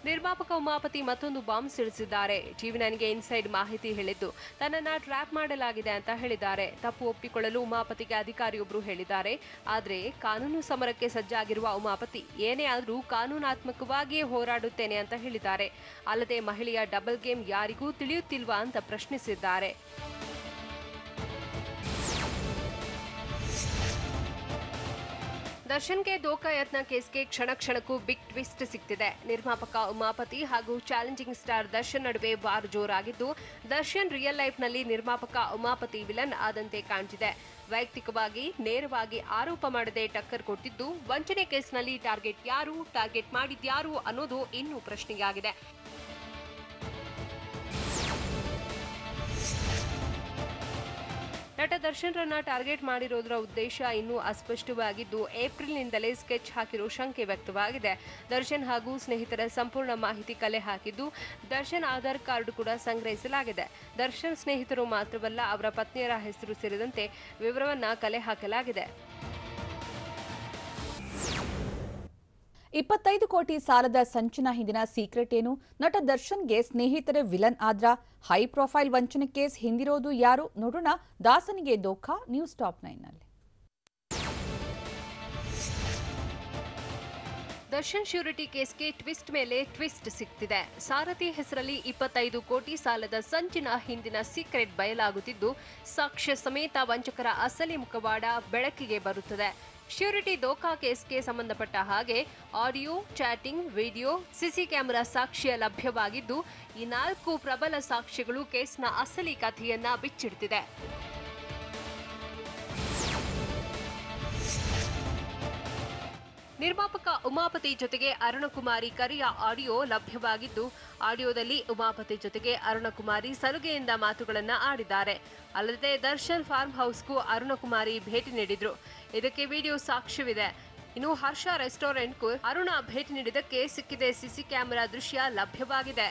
ನಿರ್ಮಾಪಕ ನಿರ್ಮಾಪಕ ಉಮಾಪತಿ ಮತ್ತೊಂದು ಬಾಂಬ್ ಸಿಡಿಸಿದ್ದಾರೆ. ಟಿವಿ ನೈನ್ಗೆ ಇನ್ಸೈಡ್ ಮಾಹಿತಿ ಹೇಳಿದ್ದು ತನ್ನನ್ನ ಟ್ರ್ಯಾಪ್ ಮಾಡಲಾಗಿದೆ ಅಂತ ಹೇಳಿದ್ದಾರೆ. ತಪ್ಪು ಒಪ್ಪಿಕೊಳ್ಳಲು ಉಮಾಪತಿಗೆ ಅಧಿಕಾರಿಯೊಬ್ಬರು ಹೇಳಿದ್ದಾರೆ. ಆದರೆ ಕಾನೂನು ಸಮರಕ್ಕೆ ಸಜ್ಜಾಗಿರುವ ಉಮಾಪತಿ ಏನೇ ಆದರೂ ಕಾನೂನಾತ್ಮಕವಾಗಿಯೇ ಹೋರಾಡುತ್ತೇನೆ ಅಂತ ಹೇಳಿದ್ದಾರೆ. ಅಲ್ಲದೆ ಮಹಿಳೆಯ ಡಬಲ್ ಗೇಮ್ ಯಾರಿಗೂ ತಿಳಿಯುತ್ತಿಲ್ವಾ ಅಂತ ಪ್ರಶ್ನಿಸಿದ್ದಾರೆ. ದರ್ಶನ್ಗೆ ದೋಖಾ ಯತ್ನ ಕೇಸ್ಗೆ ಕ್ಷಣ ಕ್ಷಣಕ್ಕೂ ಬಿಗ್ ಟ್ವಿಸ್ಟ್ ಸಿಗ್ತಿದೆ. ನಿರ್ಮಾಪಕ ಉಮಾಪತಿ ಹಾಗೂ ಚಾಲೆಂಜಿಂಗ್ ಸ್ಟಾರ್ ದರ್ಶನ್ ನಡುವೆ ವಾರ್ ಜೋರಾಗಿದ್ದು, ದರ್ಶನ್ ರಿಯಲ್ ಲೈಫ್ನಲ್ಲಿ ನಿರ್ಮಾಪಕ ಉಮಾಪತಿ ವಿಲನ್ ಆದಂತೆ ಕಾಣ್ತಿದೆ. ವೈಯಕ್ತಿಕವಾಗಿ ನೇರವಾಗಿ ಆರೋಪ ಮಾಡದೆ ಟಕ್ಕರ್ ಕೊಟ್ಟಿದ್ದು, ವಂಚನೆ ಕೇಸ್ನಲ್ಲಿ ಟಾರ್ಗೆಟ್ ಮಾಡಿದ್ಯಾರು ಅನ್ನೋದು ಇನ್ನೂ ಪ್ರಶ್ನೆಯಾಗಿದೆ. ನಟ ದರ್ಶನ್ರನ್ನ ಟಾರ್ಗೆಟ್ ಮಾಡಿರೋದರ ಉದ್ದೇಶ ಇನ್ನೂ ಅಸ್ಪಷ್ಟವಾಗಿದ್ದು, ಏಪ್ರಿಲ್ನಿಂದಲೇ ಸ್ಕೆಚ್ ಹಾಕಿರೋ ಶಂಕೆ ವ್ಯಕ್ತವಾಗಿದೆ. ದರ್ಶನ್ ಹಾಗೂ ಸ್ನೇಹಿತರ ಸಂಪೂರ್ಣ ಮಾಹಿತಿ ಕಲೆ ಹಾಕಿದ್ದು, ದರ್ಶನ್ ಆಧಾರ್ ಕಾರ್ಡ್ ಕೂಡ ಸಂಗ್ರಹಿಸಲಾಗಿದೆ. ದರ್ಶನ್ ಸ್ನೇಹಿತರು ಮಾತ್ರವಲ್ಲ, ಅವರ ಪತ್ನಿಯರ ಹೆಸರು ಸೇರಿದಂತೆ ವಿವರವನ್ನ ಕಲೆ ಹಾಕಲಾಗಿದೆ. 25 ಕೋಟಿ ಸಾಲದ ಸಂಚನ ಹಿಂದಿನ ಸೀಕ್ರೆಟ್ ಏನು? ನಟ ದರ್ಶನ್ಗೆ ಸ್ನೇಹಿತರೆ ವಿಲನ್ ಆದ್ರ? ಹೈ ಪ್ರೊಫೈಲ್ ವಂಚನೆ ಕೇಸ್ ಹಿಂದಿರೋದು ಯಾರು? ನೋಡೋಣ. ದಾಸನಿಗೆ ದೋಖಾ, ನ್ಯೂಸ್ ಟಾಪ್ 9 ನಲ್ಲಿ. ದರ್ಶನ್ ಶ್ಯೂರಿಟಿ ಕೇಸ್ಗೆ ಟ್ವಿಸ್ಟ್ ಮೇಲೆ ಟ್ವಿಸ್ಟ್ ಸಿಗ್ತಿದೆ. ಸಾರಥಿ ಹೆಸರಲ್ಲಿ 25 ಕೋಟಿ ಸಾಲದ ಸಂಚಿನ ಹಿಂದಿನ ಸೀಕ್ರೆಟ್ ಬಯಲಾಗುತ್ತಿದ್ದು, ಸಾಕ್ಷ್ಯ ಸಮೇತ ವಂಚಕರ ಅಸಲಿ ಮುಖವಾಡ ಬೆಳಕಿಗೆ ಬರುತ್ತದೆ. ಶ್ಯೂರಿಟಿ ದೋಖಾ ಕೇಸ್ಗೆ ಸಂಬಂಧಪಟ್ಟ ಹಾಗೆ ಆಡಿಯೋ, ಚಾಟಿಂಗ್, ವಿಡಿಯೋ, ಸಿಸಿ ಕ್ಯಾಮೆರಾ ಸಾಕ್ಷ್ಯ ಲಭ್ಯವಾಗಿದ್ದು, ಈ 4 ಪ್ರಬಲ ಸಾಕ್ಷ್ಯಗಳು ಕೇಸ್ನ ಅಸಲಿ ಕಥೆಯನ್ನ ಬಿಚ್ಚಿಡ್ತಿದೆ. ನಿರ್ಮಾಪಕ ಉಮಾಪತಿ ಜೊತೆಗೆ ಅರುಣಕುಮಾರಿ ಕರಿಯ ಆಡಿಯೋ ಲಭ್ಯವಾಗಿದ್ದು, ಆಡಿಯೋದಲ್ಲಿ ಉಮಾಪತಿ ಜೊತೆಗೆ ಅರುಣಕುಮಾರಿ ಸಲುಗೆಯಿಂದ ಮಾತುಗಳನ್ನ ಆಡಿದ್ದಾರೆ. ಅಲ್ಲದೆ ದರ್ಶನ್ ಫಾರ್ಮ್ ಹೌಸ್ಗೂ ಅರುಣಕುಮಾರಿ ಭೇಟಿ ನೀಡಿದ್ರು. ಇದಕ್ಕೆ ವಿಡಿಯೋ ಸಾಕ್ಷ್ಯವಿದೆ. ಇನ್ನು ಹರ್ಷ ರೆಸ್ಟೋರೆಂಟ್ಗೂ ಅರುಣ ಭೇಟಿ ನೀಡಿದ್ದಕ್ಕೆ ಸಿಕ್ಕಿದೆ ಸಿಸಿ ಕ್ಯಾಮೆರಾ ದೃಶ್ಯ ಲಭ್ಯವಾಗಿದೆ.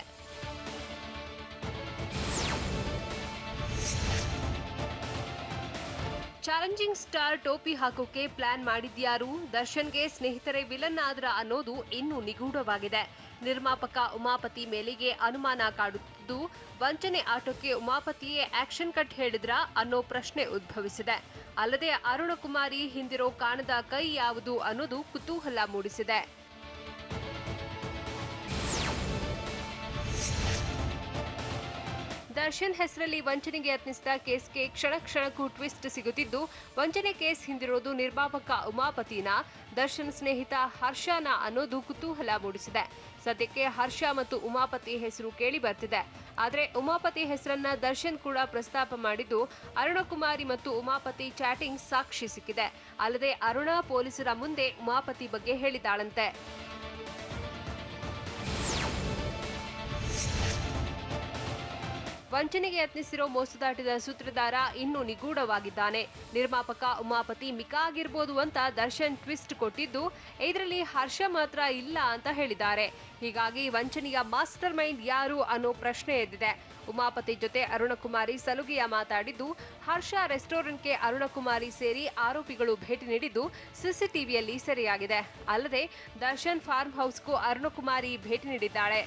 ಚಾಲೆಂಜಿಂಗ್ ಸ್ಟಾರ್ ಟೋಪಿ ಹಾಕೋಕೆ ಪ್ಲಾನ್ ಮಾಡಿದ್ಯಾರು? ದರ್ಶನ್ಗೆ ಸ್ನೇಹಿತರೆ ವಿಲನ್ ಆದ್ರ ಅನ್ನೋದು ಇನ್ನೂ ನಿಗೂಢವಾಗಿದೆ. ನಿರ್ಮಾಪಕ ಉಮಾಪತಿ ಮೇಲೆಗೆ ಅನುಮಾನ ಕಾಡುತ್ತಿದ್ದು, ವಂಚನೆ ಆಟೋಕ್ಕೆ ಉಮಾಪತಿಯೇ ಆಕ್ಷನ್ ಕಟ್ ಹೇಳಿದ್ರಾ ಅನ್ನೋ ಪ್ರಶ್ನೆ ಉದ್ಭವಿಸಿದೆ. ಅಲ್ಲದೆ ಅರುಣಕುಮಾರಿ ಹಿಂದಿರೋ ಕಾಣದ ಕೈ ಯಾವುದು ಅನ್ನೋದು ಕುತೂಹಲ ಮೂಡಿಸಿದೆ. ದರ್ಶನ್ ಹೆಸರಲ್ಲಿ ವಂಚನೆಗೆ ಯತ್ನಿಸಿದ ಕೇಸ್ಗೆ ಕ್ಷಣ ಕ್ಷಣಕ್ಕೂ ಟ್ವಿಸ್ಟ್ ಸಿಗುತ್ತಿದ್ದು, ವಂಚನೆ ಕೇಸ್ ಹಿಂದಿರೋದು ನಿರ್ಮಾಪಕ ಉಮಾಪತಿನ, ದರ್ಶನ್ ಸ್ನೇಹಿತ ಹರ್ಷನ ಅನ್ನೋದು ಕುತೂಹಲ ಮೂಡಿಸಿದೆ. ಸದ್ಯಕ್ಕೆ ಹರ್ಷ ಮತ್ತು ಉಮಾಪತಿ ಹೆಸರು ಕೇಳಿ ಬರ್ತಿದೆ. ಆದರೆ ಉಮಾಪತಿ ಹೆಸರನ್ನ ದರ್ಶನ್ ಕೂಡ ಪ್ರಸ್ತಾಪ ಮಾಡಿದ್ದು, ಅರುಣಕುಮಾರಿ ಮತ್ತು ಉಮಾಪತಿ ಚಾಟಿಂಗ್ ಸಾಕ್ಷಿ ಸಿಕ್ಕಿದೆ. ಅಲ್ಲದೆ ಅರುಣ ಪೊಲೀಸರ ಮುಂದೆ ಉಮಾಪತಿ ಬಗ್ಗೆ ಹೇಳಿದಾಳಂತೆ. ವಂಚನೆಗೆ ಯತ್ನಿಸಿರೋ ಮೋಸದಾಟದ ಸೂತ್ರಧಾರ ಇನ್ನೂ ನಿಗೂಢವಾಗಿದ್ದಾನೆ. ನಿರ್ಮಾಪಕ ಉಮಾಪತಿ ಮಿಕಾ ಆಗಿರ್ಬೋದು ಅಂತ ದರ್ಶನ್ ಟ್ವಿಸ್ಟ್ ಕೊಟ್ಟಿದ್ದು, ಇದರಲ್ಲಿ ಹರ್ಷ ಮಾತ್ರ ಇಲ್ಲ ಅಂತ ಹೇಳಿದ್ದಾರೆ. ಹೀಗಾಗಿ ವಂಚನೆಯ ಮಾಸ್ಟರ್ ಮೈಂಡ್ ಯಾರು ಅನ್ನೋ ಪ್ರಶ್ನೆ ಎದ್ದಿದೆ. ಉಮಾಪತಿ ಜೊತೆ ಅರುಣಕುಮಾರಿ ಸಲುಗೆಯ ಮಾತಾಡಿದ್ದು, ಹರ್ಷ ರೆಸ್ಟೋರೆಂಟ್ಗೆ ಅರುಣಕುಮಾರಿ ಸೇರಿ ಆರೋಪಿಗಳು ಭೇಟಿ ನೀಡಿದ್ದು ಸಿಸಿಟಿವಿಯಲ್ಲಿ ಸೆರೆಯಾಗಿದೆ. ಅಲ್ಲದೆ ದರ್ಶನ್ ಫಾರ್ಮ್ ಹೌಸ್ಗೂ ಅರುಣಕುಮಾರಿ ಭೇಟಿ ನೀಡಿದ್ದಾಳೆ.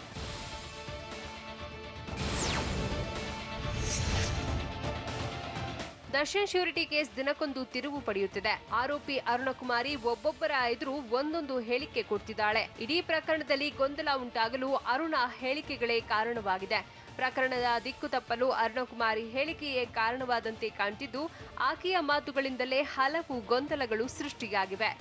ದರ್ಶನ್ ಶ್ಯೂರಿಟಿ ಕೇಸ್ ದಿನಕ್ಕೊಂದು ತಿರುವು ಪಡೆಯುತ್ತಿದೆ. ಆರೋಪಿ ಅರುಣಕುಮಾರಿ ಒಬ್ಬೊಬ್ಬರ ಎದುರು ಒಂದೊಂದು ಹೇಳಿಕೆ ಕೊಡ್ತಿದ್ದಾಳೆ. ಇಡೀ ಪ್ರಕರಣದಲ್ಲಿ ಗೊಂದಲ ಉಂಟಾಗಲು ಅರುಣ ಹೇಳಿಕೆಗಳೇ ಕಾರಣವಾಗಿದೆ. ಪ್ರಕರಣದ ದಿಕ್ಕು ತಪ್ಪಲು ಅರುಣಕುಮಾರಿ ಹೇಳಿಕೆಯೇ ಕಾರಣವಾದಂತೆ ಕಾಣ್ತಿದ್ದು, ಆಕೆಯ ಮಾತುಗಳಿಂದಲೇ ಹಲವು ಗೊಂದಲಗಳು ಸೃಷ್ಟಿಯಾಗಿವೆ.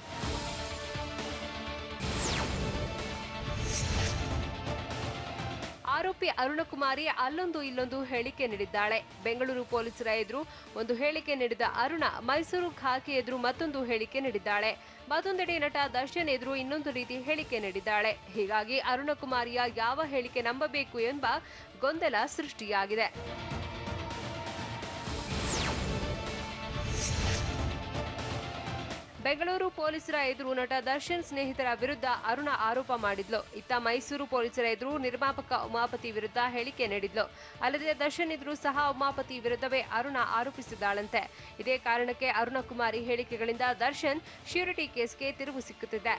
ಆರೋಪಿ ಅರುಣಕುಮಾರಿ ಅಲ್ಲೊಂದು ಇಲ್ಲೊಂದು ಹೇಳಿಕೆ ನೀಡಿದ್ದಾಳೆ. ಬೆಂಗಳೂರು ಪೊಲೀಸರ ಎದುರು ಒಂದು ಹೇಳಿಕೆ ನೀಡಿದ ಅರುಣ, ಮೈಸೂರು ಖಾಕಿ ಎದುರು ಮತ್ತೊಂದು ಹೇಳಿಕೆ ನೀಡಿದ್ದಾಳೆ. ಮತ್ತೊಂದೆಡೆ ನಟ ದರ್ಶನ್ ಎದುರು ಇನ್ನೊಂದು ರೀತಿ ಹೇಳಿಕೆ ನೀಡಿದ್ದಾಳೆ. ಹೀಗಾಗಿ ಅರುಣಕುಮಾರಿಯ ಯಾವ ಹೇಳಿಕೆ ನಂಬಬೇಕು ಎಂಬ ಗೊಂದಲ ಸೃಷ್ಟಿಯಾಗಿದೆ. ಬೆಂಗಳೂರು ಪೊಲೀಸರ ಎದುರು ನಟ ದರ್ಶನ್ ಸ್ನೇಹಿತರ ವಿರುದ್ಧ ಅರುಣ ಆರೋಪ ಮಾಡಿದ್ಲು. ಇತ್ತ ಮೈಸೂರು ಪೊಲೀಸರ ಎದುರು ನಿರ್ಮಾಪಕ ಉಮಾಪತಿ ವಿರುದ್ಧ ಹೇಳಿಕೆ ನೀಡಿದ್ಲು. ಅಲ್ಲದೆ ದರ್ಶನ್ ಎದುರು ಸಹ ಉಮಾಪತಿ ವಿರುದ್ಧವೇ ಅರುಣ ಆರೋಪಿಸಿದ್ದಾಳಂತೆ. ಇದೇ ಕಾರಣಕ್ಕೆ ಅರುಣಕುಮಾರಿ ಹೇಳಿಕೆಗಳಿಂದ ದರ್ಶನ್ ಶ್ಯೂರಿಟಿ ಕೇಸ್ಗೆ ತಿರುವು ಸಿಕ್ಕುತ್ತಿದೆ.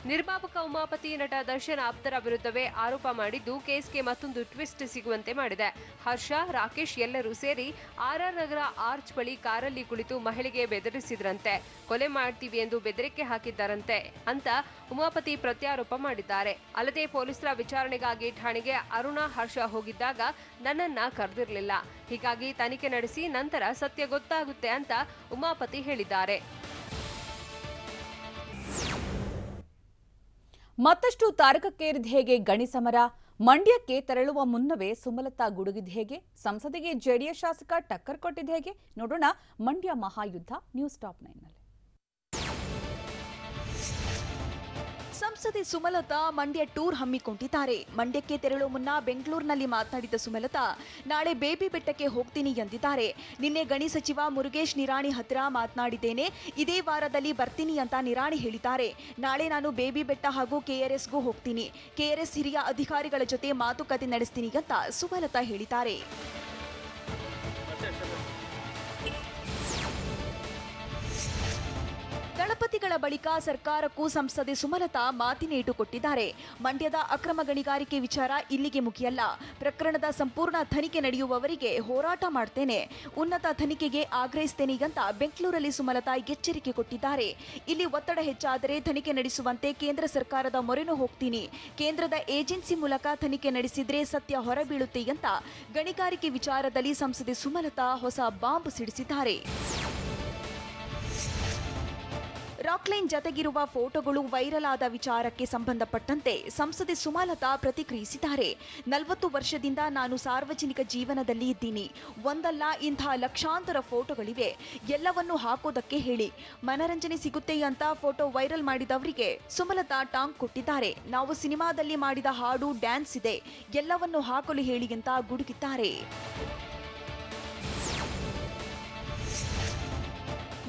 ನಿರ್ಮಾಪಕ ಉಮಾಪತಿ ನಟ ದರ್ಶನ್ ಆಪ್ತರ ವಿರುದ್ಧವೇ ಆರೋಪ ಮಾಡಿದ್ದು ಕೇಸ್ಗೆ ಮತ್ತೊಂದು ಟ್ವಿಸ್ಟ್ ಸಿಗುವಂತೆ ಮಾಡಿದೆ. ಹರ್ಷ, ರಾಕೇಶ್ ಎಲ್ಲರೂ ಸೇರಿ ಆರ್ಆರ್ ನಗರ ಆರ್ಚ್ ಬಳಿ ಕಾರಲ್ಲಿ ಕುಳಿತು ಮಹಿಳೆಗೆ ಬೆದರಿಸಿದ್ರಂತೆ, ಕೊಲೆ ಮಾಡ್ತೀವಿ ಎಂದು ಬೆದರಿಕೆ ಹಾಕಿದ್ದಾರಂತೆ ಅಂತ ಉಮಾಪತಿ ಪ್ರತ್ಯಾರೋಪ ಮಾಡಿದ್ದಾರೆ. ಅಲ್ಲದೆ ಪೊಲೀಸರ ವಿಚಾರಣೆಗಾಗಿ ಠಾಣೆಗೆ ಅರುಣಾ, ಹರ್ಷ ಹೋಗಿದ್ದಾಗ ನನ್ನನ್ನ ಕರೆದಿರಲಿಲ್ಲ. ಹೀಗಾಗಿ ತನಿಖೆ ನಡೆಸಿ ನಂತರ ಸತ್ಯ ಗೊತ್ತಾಗುತ್ತೆ ಅಂತ ಉಮಾಪತಿ ಹೇಳಿದ್ದಾರೆ. ಮತ್ತಷ್ಟು ತಾರಕಕ್ಕೇರಿದ ಹೇಗೆ ಗಣಿ ಸಮರ? ಮಂಡ್ಯಕ್ಕೆ ತೆರಳುವ ಮುನ್ನವೇ ಸುಮಲತಾ ಗುಡುಗಿದ ಹೇಗೆ? ಸಂಸದಿಗೆ ಜೆಡಿಎಸ್ ಶಾಸಕ ಟಕ್ಕರ್ ಕೊಟ್ಟಿದ್ದ ಹೇಗೆ? ನೋಡೋಣ ಮಂಡ್ಯ ಮಹಾಯುದ್ಧ ನ್ಯೂಸ್ ಟಾಪ್ 9ನಲ್ಲಿ. ಸಂಸದೆ ಸುಮಲತಾ ಮಂಡ್ಯ ಟೂರ್ ಹಮ್ಮಿಕೊಂಡಿದ್ದಾರೆ. ಮಂಡ್ಯಕ್ಕೆ ತೆರಳುವ ಮುನ್ನ ಬೆಂಗಳೂರಿನಲ್ಲಿ ಮಾತನಾಡಿದ ಸುಮಲತಾ, ನಾಳೆ ಬೇಬಿ ಬೆಟ್ಟಕ್ಕೆ ಹೋಗ್ತೀನಿ ಎಂದಿದ್ದಾರೆ. ನಿನ್ನೆ ಗಣಿ ಸಚಿವ ಮುರುಗೇಶ್ ನಿರಾಣಿ ಹತ್ರ ಮಾತನಾಡಿದ್ದೇನೆ, ಇದೇ ವಾರದಲ್ಲಿ ಬರ್ತೀನಿ ಅಂತ ನಿರಾಣಿ ಹೇಳಿದ್ದಾರೆ. ನಾಳೆ ನಾನು ಬೇಬಿ ಬೆಟ್ಟ ಹಾಗೂ ಕೆಆರ್ಎಸ್ಗೂ ಹೋಗ್ತೀನಿ. ಕೆಆರ್ಎಸ್ ಹಿರಿಯ ಅಧಿಕಾರಿಗಳ ಜೊತೆ ಮಾತುಕತೆ ನಡೆಸ್ತೀನಿ ಅಂತ ಸುಮಲತಾ ಹೇಳಿದ್ದಾರೆ. ದಳಪತಿಗಳ ಬಳಿಕ ಸರ್ಕಾರಕ್ಕೂ ಸಂಸದೆ ಸುಮಲತಾ ಮಾತಿನೇಟು ಕೊಟ್ಟಿದ್ದಾರೆ. ಮಂಡ್ಯದ ಅಕ್ರಮ ಗಣಿಗಾರಿಕೆ ವಿಚಾರ ಇಲ್ಲಿಗೆ ಮುಗಿಯಲ್ಲ. ಪ್ರಕರಣದ ಸಂಪೂರ್ಣ ತನಿಖೆ ನಡೆಯುವವರೆಗೆ ಹೋರಾಟ ಮಾಡ್ತೇನೆ, ಉನ್ನತ ತನಿಖೆಗೆ ಆಗ್ರಹಿಸ್ತೇನೆ ಅಂತ ಬೆಂಗಳೂರಲ್ಲಿ ಸುಮಲತಾ ಎಚ್ಚರಿಕೆ ಕೊಟ್ಟಿದ್ದಾರೆ. ಇಲ್ಲಿ ಒತ್ತಡ ಹೆಚ್ಚಾದರೆ ತನಿಖೆ ನಡೆಸುವಂತೆ ಕೇಂದ್ರ ಸರ್ಕಾರದ ಮೊರೆನೂ ಹೋಗ್ತೀನಿ. ಕೇಂದ್ರದ ಏಜೆನ್ಸಿ ಮೂಲಕ ತನಿಖೆ ನಡೆಸಿದ್ರೆ ಸತ್ಯ ಹೊರಬೀಳುತ್ತೆ ಅಂತ ಗಣಿಗಾರಿಕೆ ವಿಚಾರದಲ್ಲಿ ಸಂಸದೆ ಸುಮಲತಾ ಹೊಸ ಬಾಂಬ್ ಸಿಡಿಸಿದ್ದಾರೆ. ರಾಕ್ಲೈನ್ ಜತೆಗಿರುವ ಫೋಟೋಗಳು ವೈರಲ್ ಆದ ವಿಚಾರಕ್ಕೆ ಸಂಬಂಧಪಟ್ಟಂತೆ ಸಂಸದೆ ಸುಮಲತಾ ಪ್ರತಿಕ್ರಿಯಿಸಿದ್ದಾರೆ. 40 ವರ್ಷದಿಂದ ನಾನು ಸಾರ್ವಜನಿಕ ಜೀವನದಲ್ಲಿ ಇದ್ದೀನಿ. ಒಂದಲ್ಲ ಇಂಥ ಲಕ್ಷಾಂತರ ಫೋಟೋಗಳಿವೆ. ಎಲ್ಲವನ್ನೂ ಹಾಕೋದಕ್ಕೆ ಹೇಳಿ. ಮನರಂಜನೆ ಸಿಗುತ್ತೆ ಅಂತ ಫೋಟೋ ವೈರಲ್ ಮಾಡಿದವರಿಗೆ ಸುಮಲತಾ ಟಾಂಗ್ ಕೊಟ್ಟಿದ್ದಾರೆ. ನಾವು ಸಿನಿಮಾದಲ್ಲಿ ಮಾಡಿದ ಹಾಡು, ಡ್ಯಾನ್ಸ್ ಇದೆ, ಎಲ್ಲವನ್ನೂ ಹಾಕಲು ಹೇಳಿ ಅಂತ ಗುಡುಗಿದ್ದಾರೆ.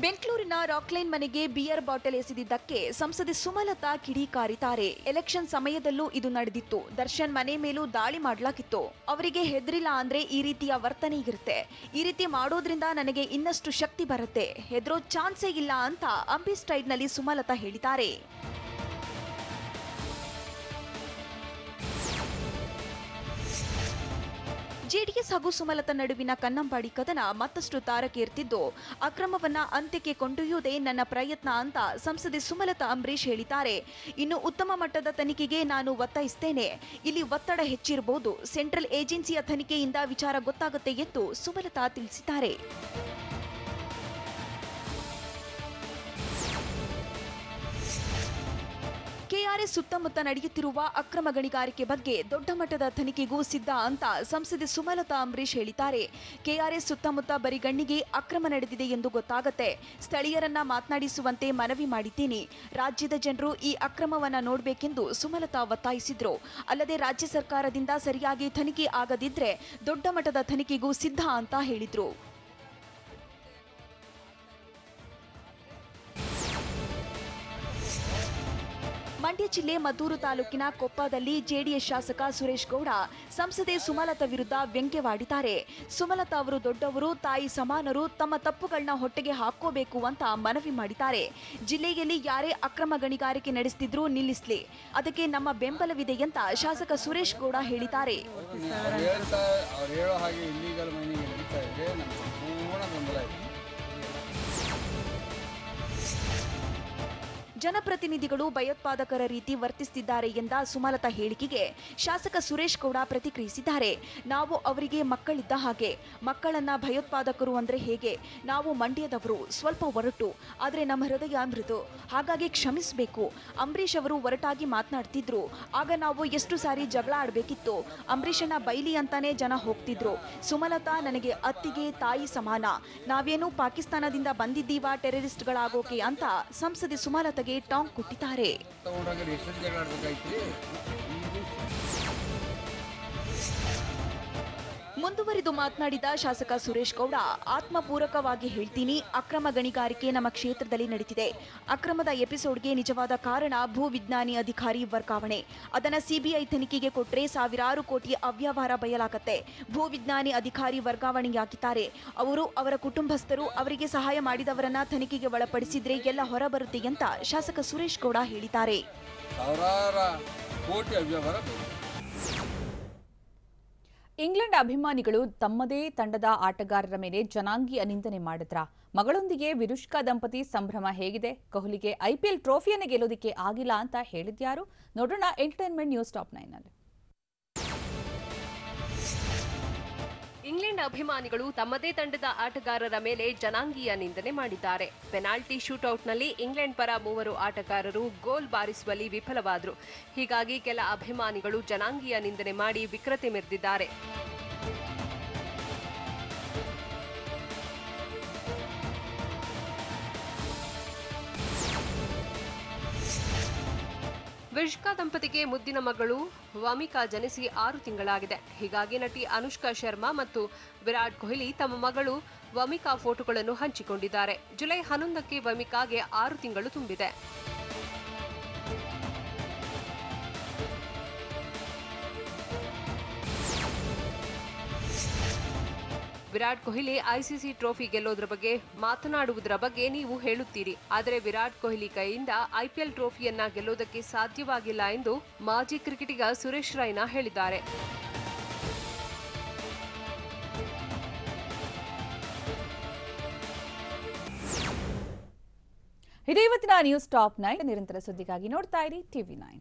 ಬೆಂಗಳೂರಿನ ರಾಕ್ಲೈನ್ ಮನೆಗೆ ಬಿಯರ್ ಬಾಟಲ್ ಎಸೆದಿದ್ದಕ್ಕೆ ಸಂಸದೆ ಸುಮಲತಾ ಕಿಡಿಕಾರಿದ್ದಾರೆ. ಎಲೆಕ್ಷನ್ ಸಮಯದಲ್ಲೂ ಇದು ನಡೆದಿತ್ತು. ದರ್ಶನ್ ಮನೆ ಮೇಲೂ ದಾಳಿ ಮಾಡಲಾಗಿತ್ತು. ಅವರಿಗೆ ಹೆದರಿಲ್ಲ ಅಂದ್ರೆ ಈ ರೀತಿಯ ವರ್ತನೆ ಇರುತ್ತೆ. ಈ ರೀತಿ ಮಾಡೋದ್ರಿಂದ ನನಗೆ ಇನ್ನಷ್ಟು ಶಕ್ತಿ ಬರುತ್ತೆ. ಹೆದರೋ ಚಾನ್ಸೇ ಇಲ್ಲ ಅಂತ ಅಂಬಿ ಸ್ಟೈಲ್ನಲ್ಲಿ ಸುಮಲತಾ ಹೇಳಿದ್ದಾರೆ. ಜೆಡಿಎಸ್ ಹಾಗೂ ಸುಮಲತಾ ನಡುವಿನ ಕನ್ನಂಬಾಡಿ ಕದನ ಮತ್ತಷ್ಟು ತಾರಕೇರ್ತಿದ್ದು, ಅಕ್ರಮವನ್ನ ಅಂತ್ಯಕ್ಕೆ ಕೊಂಡೊಯ್ಯುವುದೇ ನನ್ನ ಪ್ರಯತ್ನ ಅಂತ ಸಂಸದೆ ಸುಮಲತಾ ಅಂಬರೀಶ್ ಹೇಳಿದ್ದಾರೆ. ಇನ್ನು ಉತ್ತಮ ಮಟ್ಟದ ತನಿಖೆಗೆ ನಾನು ಒತ್ತಾಯಿಸ್ತೇನೆ. ಇಲ್ಲಿ ಒತ್ತಡ ಹೆಚ್ಚಿರಬಹುದು. ಸೆಂಟ್ರಲ್ ಏಜೆನ್ಸಿಯ ತನಿಖೆಯಿಂದ ವಿಚಾರ ಗೊತ್ತಾಗುತ್ತೆ ಎಂದು ಸುಮಲತಾ ತಿಳಿಸಿದ್ದಾರೆ. ಕೆಆರ್ಎಸ್ ಸುತ್ತಮುತ್ತ ನಡೆಯುತ್ತಿರುವ ಅಕ್ರಮ ಗಣಿಗಾರಿಕೆ ಬಗ್ಗೆ ದೊಡ್ಡ ಮಟ್ಟದ ತನಿಖೆಗೂ ಸಿದ್ಧ ಅಂತ ಸಂಸದೆ ಸುಮಲತಾ ಅಂಬರೀಶ್ ಹೇಳಿದ್ದಾರೆ. ಕೆಆರ್ಎಸ್ ಸುತ್ತಮುತ್ತ ಬರಿಗಣ್ಣಿಗೆ ಅಕ್ರಮ ನಡೆದಿದೆ ಎಂದು ಗೊತ್ತಾಗುತ್ತೆ. ಸ್ಥಳೀಯರನ್ನ ಮಾತನಾಡಿಸುವಂತೆ ಮನವಿ ಮಾಡಿದ್ದೀನಿ. ರಾಜ್ಯದ ಜನರು ಈ ಅಕ್ರಮವನ್ನ ನೋಡಬೇಕೆಂದು ಸುಮಲತಾ ಒತ್ತಾಯಿಸಿದ್ರು. ಅಲ್ಲದೆ ರಾಜ್ಯ ಸರ್ಕಾರದಿಂದ ಸರಿಯಾಗಿ ತನಿಖೆ ಆಗದಿದ್ರೆ ದೊಡ್ಡ ಮಟ್ಟದ ತನಿಖೆಗೂ ಸಿದ್ಧ ಅಂತ ಹೇಳಿದ್ರು. ಮಂಡ್ಯ ಜಿಲ್ಲೆ ಮದ್ದೂರು ತಾಲೂಕಿನ ಕೊಪ್ಪದಲ್ಲಿ ಜೆಡಿಎಸ್ ಶಾಸಕ ಸುರೇಶ್ ಗೌಡ ಸಂಸದೆ ಸುಮಲತಾ ವಿರುದ್ಧ ವ್ಯಂಗ್ಯವಾಡಿದ್ದಾರೆ. ಸುಮಲತಾ ಅವರು ದೊಡ್ಡವರು, ತಾಯಿ ಸಮಾನರು, ತಮ್ಮ ತಪ್ಪುಗಳನ್ನ ಹೊಟ್ಟೆಗೆ ಹಾಕೋಬೇಕು ಅಂತ ಮನವಿ ಮಾಡಿದ್ದಾರೆ. ಜಿಲ್ಲೆಯಲ್ಲಿ ಯಾರೇ ಅಕ್ರಮ ಗಣಿಗಾರಿಕೆ ನಡೆಸುತ್ತಿದ್ರೂ ನಿಲ್ಲಿಸಲಿ, ಅದಕ್ಕೆ ನಮ್ಮ ಬೆಂಬಲವಿದೆ ಅಂತ ಶಾಸಕ ಸುರೇಶ್ ಗೌಡ ಹೇಳಿದ್ದಾರೆ. ಜನಪ್ರತಿನಿಧಿಗಳು ಭಯೋತ್ಪಾದಕರ ರೀತಿ ವರ್ತಿಸುತ್ತಿದ್ದಾರೆ ಎಂದ ಸುಮಲತಾ ಹೇಳಿಕೆಗೆ ಶಾಸಕ ಸುರೇಶ್ ಗೌಡ ಪ್ರತಿಕ್ರಿಯಿಸಿದ್ದಾರೆ. ನಾವು ಅವರಿಗೆ ಮಕ್ಕಳಿದ್ದ ಹಾಗೆ. ಮಕ್ಕಳನ್ನ ಭಯೋತ್ಪಾದಕರು ಅಂದ್ರೆ ಹೇಗೆ? ನಾವು ಮಂಡ್ಯದವರು, ಸ್ವಲ್ಪ ಒರಟು, ಆದರೆ ನಮ್ಮ ಹೃದಯ ಮೃದು, ಹಾಗಾಗಿ ಕ್ಷಮಿಸಬೇಕು. ಅಂಬರೀಶ್ ಅವರು ಒರಟಾಗಿ ಮಾತನಾಡ್ತಿದ್ರು. ಆಗ ನಾವು ಎಷ್ಟು ಸಾರಿ ಜಗಳ ಆಡಬೇಕಿತ್ತು. ಅಂಬರೀಷನ ಬೈಲಿ ಅಂತಾನೆ ಜನ ಹೋಗ್ತಿದ್ರು. ಸುಮಲತಾ ನನಗೆ ಅತ್ತಿಗೆ, ತಾಯಿ ಸಮಾನ. ನಾವೇನು ಪಾಕಿಸ್ತಾನದಿಂದ ಬಂದಿದ್ದೀವಾ ಟೆರರಿಸ್ಟ್ಗಳಾಗೋಕೆ ಅಂತ ಸಂಸದೆ ಸುಮಲತಾ ಟಾಂಗ್ ಕೊಟ್ಟಿದ್ದಾರೆ. ಮುಂದುವರಿದು ಮಾತನಾಡಿದ ಶಾಸಕ ಸುರೇಶ್ ಗೌಡ, ಆತ್ಮಪೂರಕವಾಗಿ ಹೇಳ್ತೀನಿ, ಅಕ್ರಮ ಗಣಿಗಾರಿಕೆ ನಮ್ಮ ಕ್ಷೇತ್ರದಲ್ಲಿ ನಡೀತಿದೆ. ಅಕ್ರಮದ ಎಪಿಸೋಡ್ಗೆ ನಿಜವಾದ ಕಾರಣ ಭೂವಿಜ್ಞಾನಿ ಅಧಿಕಾರಿ ವರ್ಗಾವಣೆ. ಅದನ್ನ ಸಿಬಿಐ ತನಿಖೆಗೆ ಕೊಟ್ರೆ ಸಾವಿರಾರು ಕೋಟಿ ಅವ್ಯವಹಾರ ಬಯಲಾಗತ್ತೆ. ಭೂವಿಜ್ಞಾನಿ ಅಧಿಕಾರಿ ವರ್ಗಾವಣೆಯಾಗಿದ್ದಾರೆ. ಅವರು, ಅವರ ಕುಟುಂಬಸ್ಥರು, ಅವರಿಗೆ ಸಹಾಯ ಮಾಡಿದವರನ್ನ ತನಿಖೆಗೆ ಒಳಪಡಿಸಿದ್ರೆ ಎಲ್ಲ ಹೊರಬರುತ್ತೆ ಅಂತ ಶಾಸಕ ಸುರೇಶ್ ಗೌಡ ಹೇಳಿದ್ದಾರೆ. ಇಂಗ್ಲೆಂಡ್ ಅಭಿಮಾನಿಗಳು ತಮ್ಮದೇ ತಂಡದ ಆಟಗಾರರ ಮೇಲೆ ಜನಾಂಗೀಯ ನಿಂದನೆ ಮಾಡಿದ್ರ? ಮಗಳೊಂದಿಗೆ ವಿರುಷ್ಕಾ ದಂಪತಿ ಸಂಭ್ರಮ ಹೇಗಿದೆ? ಕೊಹ್ಲಿಗೆ ಐಪಿಎಲ್ ಟ್ರೋಫಿಯನ್ನು ಗೆಲ್ಲೋದಕ್ಕೆ ಆಗಿಲ್ಲ ಅಂತ ಹೇಳಿದ್ಯಾರು? ನೋಡೋಣ ಎಂಟರ್ಟೈನ್ಮೆಂಟ್ ನ್ಯೂಸ್ ಟಾಪ್ 9 ನಲ್ಲಿ. ಇಂಗ್ಲೆಂಡ್ ಅಭಿಮಾನಿಗಳು ತಮ್ಮದೇ ತಂಡದ ಆಟಗಾರರ ಮೇಲೆ ಜನಾಂಗೀಯ ನಿಂದನೆ ಮಾಡಿದ್ದಾರೆ. ಪೆನಾಲ್ಟಿ ಶೂಟೌಟ್ನಲ್ಲಿ ಇಂಗ್ಲೆಂಡ್ ಪರ 3 ಆಟಗಾರರು ಗೋಲ್ ಬಾರಿಸುವಲ್ಲಿ ವಿಫಲವಾದರು. ಹೀಗಾಗಿ ಕೆಲ ಅಭಿಮಾನಿಗಳು ಜನಾಂಗೀಯ ನಿಂದನೆ ಮಾಡಿ ವಿಕೃತಿ ಮೆರೆದಿದ್ದಾರೆ. ವಿರುಷ್ಕಾ ದಂಪತಿಗೆ ಮುದ್ದಿನ ಮಗಳು ವಾಮಿಕಾ ಜನಿಸಿ 6 ತಿಂಗಳಾಗಿದೆ. ಹೀಗಾಗಿ ನಟಿ ಅನುಷ್ಕಾ ಶರ್ಮಾ ಮತ್ತು ವಿರಾಟ್ ಕೊಹ್ಲಿ ತಮ್ಮ ಮಗಳು ವಾಮಿಕಾ ಫೋಟೋಗಳನ್ನು ಹಂಚಿಕೊಂಡಿದ್ದಾರೆ. ಜುಲೈ 11ಕ್ಕೆ ವಾಮಿಕಾಗೆ 6 ತಿಂಗಳು ತುಂಬಿದೆ. ವಿರಾಟ್ ಕೊಹ್ಲಿ ಐಸಿಸಿ ಟ್ರೋಫಿ ಗೆಲ್ಲೋದ್ರ ಬಗ್ಗೆ ಮಾತನಾಡುವುದರ ಬಗ್ಗೆ ನೀವು ಹೇಳುತ್ತೀರಿ, ಆದರೆ ವಿರಾಟ್ ಕೊಹ್ಲಿ ಕೈಯಿಂದ ಐಪಿಎಲ್ ಟ್ರೋಫಿಯನ್ನ ಗೆಲ್ಲೋದಕ್ಕೆ ಸಾಧ್ಯವಾಗಿಲ್ಲ ಎಂದು ಮಾಜಿ ಕ್ರಿಕೆಟಿಗ ಸುರೇಶ್ ರೈನಾ ಹೇಳಿದ್ದಾರೆ. ಇದು ಇವತ್ತಿನ ನ್ಯೂಸ್ ಟಾಪ್ 9. ನಿರಂತರ ಸುದ್ದಿಗಾಗಿ ನೋಡ್ತಾ ಇರಿ TV9.